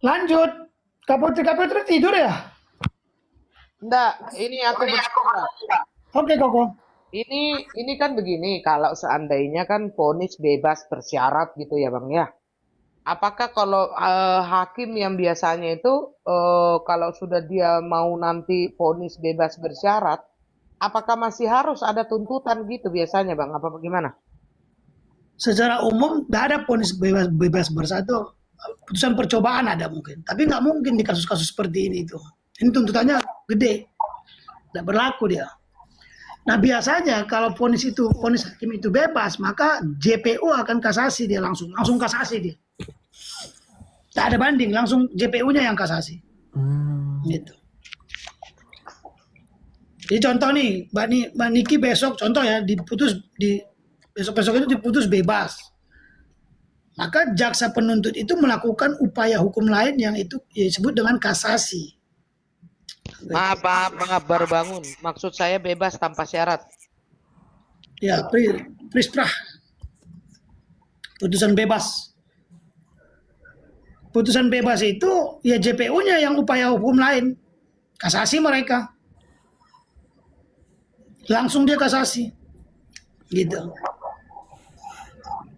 Lanjut. Kaputri tidur ya? Enggak, ini aku berbicara. Oke, Koko. Ini kan begini, kalau seandainya kan vonis bebas bersyarat gitu ya Bang ya. Apakah kalau hakim yang biasanya itu kalau sudah dia mau nanti vonis bebas bersyarat, apakah masih harus ada tuntutan gitu biasanya Bang? Apa bagaimana? Secara umum tidak ada vonis bebas bersyarat itu, putusan percobaan ada mungkin, tapi nggak mungkin di kasus-kasus seperti ini itu. Ini tuntutannya gede, tidak berlaku dia. Nah biasanya kalau vonis hakim itu bebas, maka JPU akan kasasi dia langsung kasasi dia. Tak ada banding, langsung JPU-nya yang kasasi. Gitu. Jadi contoh nih, Mbak Niki besok contoh ya besok-besok itu diputus bebas. Maka jaksa penuntut itu melakukan upaya hukum lain yang itu disebut dengan kasasi. Maaf, baru bangun. Maksud saya bebas tanpa syarat. Ya, prisprah. Putusan bebas. Putusan bebas itu ya JPU-nya yang upaya hukum lain. Kasasi mereka. Langsung dia kasasi. Gitu.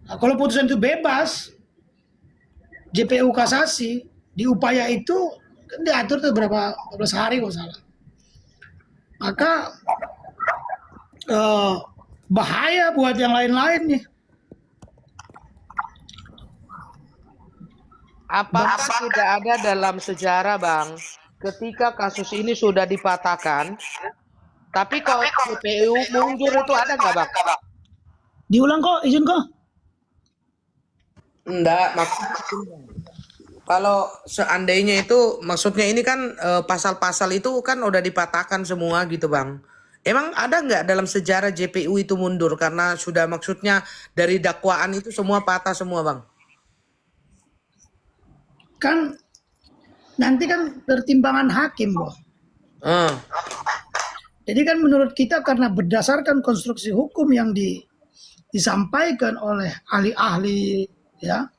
Nah, kalau putusan itu bebas, JPU kasasi, di upaya itu kan diatur tuh berapa hari kalau salah. Maka bahaya buat yang lain-lain nih. Apakah tidak ada dalam sejarah Bang, ketika kasus ini sudah dipatahkan, tapi kok JPU mundur itu ada nggak bang? Diulang kok, izin kok. Enggak, maksudnya kalau seandainya itu, maksudnya ini kan pasal-pasal itu kan udah dipatahkan semua gitu bang. Emang ada nggak dalam sejarah JPU itu mundur karena sudah maksudnya dari dakwaan itu semua patah semua bang? Kan nanti kan pertimbangan hakim, Bro. Eh, Jadi kan menurut kita karena berdasarkan konstruksi hukum yang disampaikan oleh ahli-ahli, ya,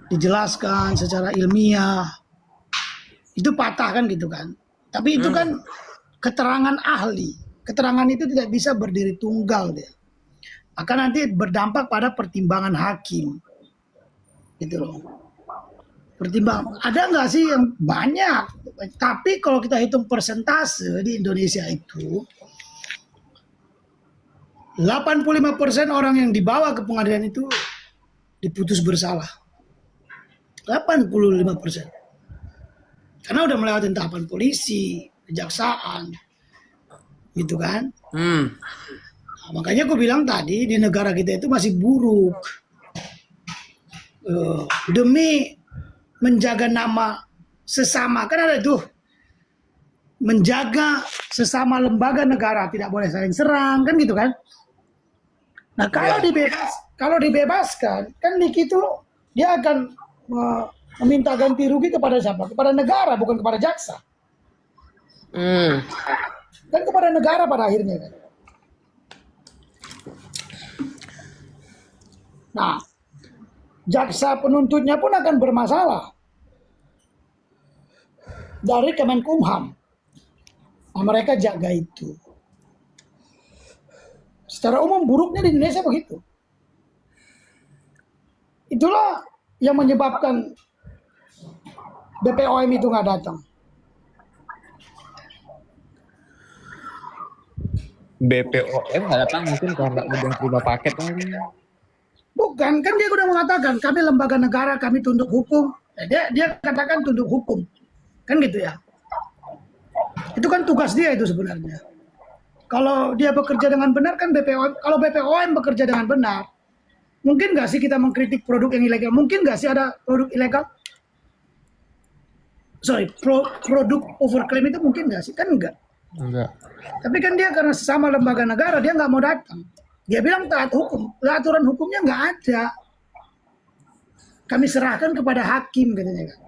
dijelaskan secara ilmiah, itu patah kan gitu kan. Tapi itu kan keterangan ahli. Keterangan itu tidak bisa berdiri tunggal dia. Akan nanti berdampak pada pertimbangan hakim. Gitu loh. Pertimbangan. Ada nggak sih yang banyak? Tapi kalau kita hitung persentase di Indonesia itu 85% orang yang dibawa ke pengadilan itu diputus bersalah. 85%. Karena udah melewati tahapan polisi, kejaksaan, gitu kan. Nah, makanya aku bilang tadi di negara kita itu masih buruk. Demi menjaga nama sesama, kan ada tuh menjaga sesama lembaga negara tidak boleh saling serang, kan gitu kan. Nah kalau dibebaskan, kan Niki itu dia akan meminta ganti rugi kepada siapa? Kepada negara, bukan kepada jaksa. Kan kepada negara pada akhirnya kan. Nah, jaksa penuntutnya pun akan bermasalah dari Kemenkumham. Nah, mereka jaga itu. Secara umum buruknya di Indonesia begitu. Itulah yang menyebabkan BPOM itu nggak datang. BPOM nggak datang mungkin karena udah terima paket kali. Bukan, kan dia udah mengatakan kami lembaga negara, kami tunduk hukum. Dia katakan tunduk hukum. Kan gitu ya. Itu kan tugas dia itu sebenarnya. Kalau dia bekerja dengan benar kan BPOM, kalau BPOM bekerja dengan benar, mungkin nggak sih kita mengkritik produk yang ilegal? Mungkin nggak sih ada produk ilegal? Produk overclaim itu mungkin nggak sih? Kan enggak. Enggak. Tapi kan dia karena sesama lembaga negara, dia nggak mau datang. Dia bilang taat hukum. Aturan hukumnya nggak ada. Kami serahkan kepada hakim katanya kan.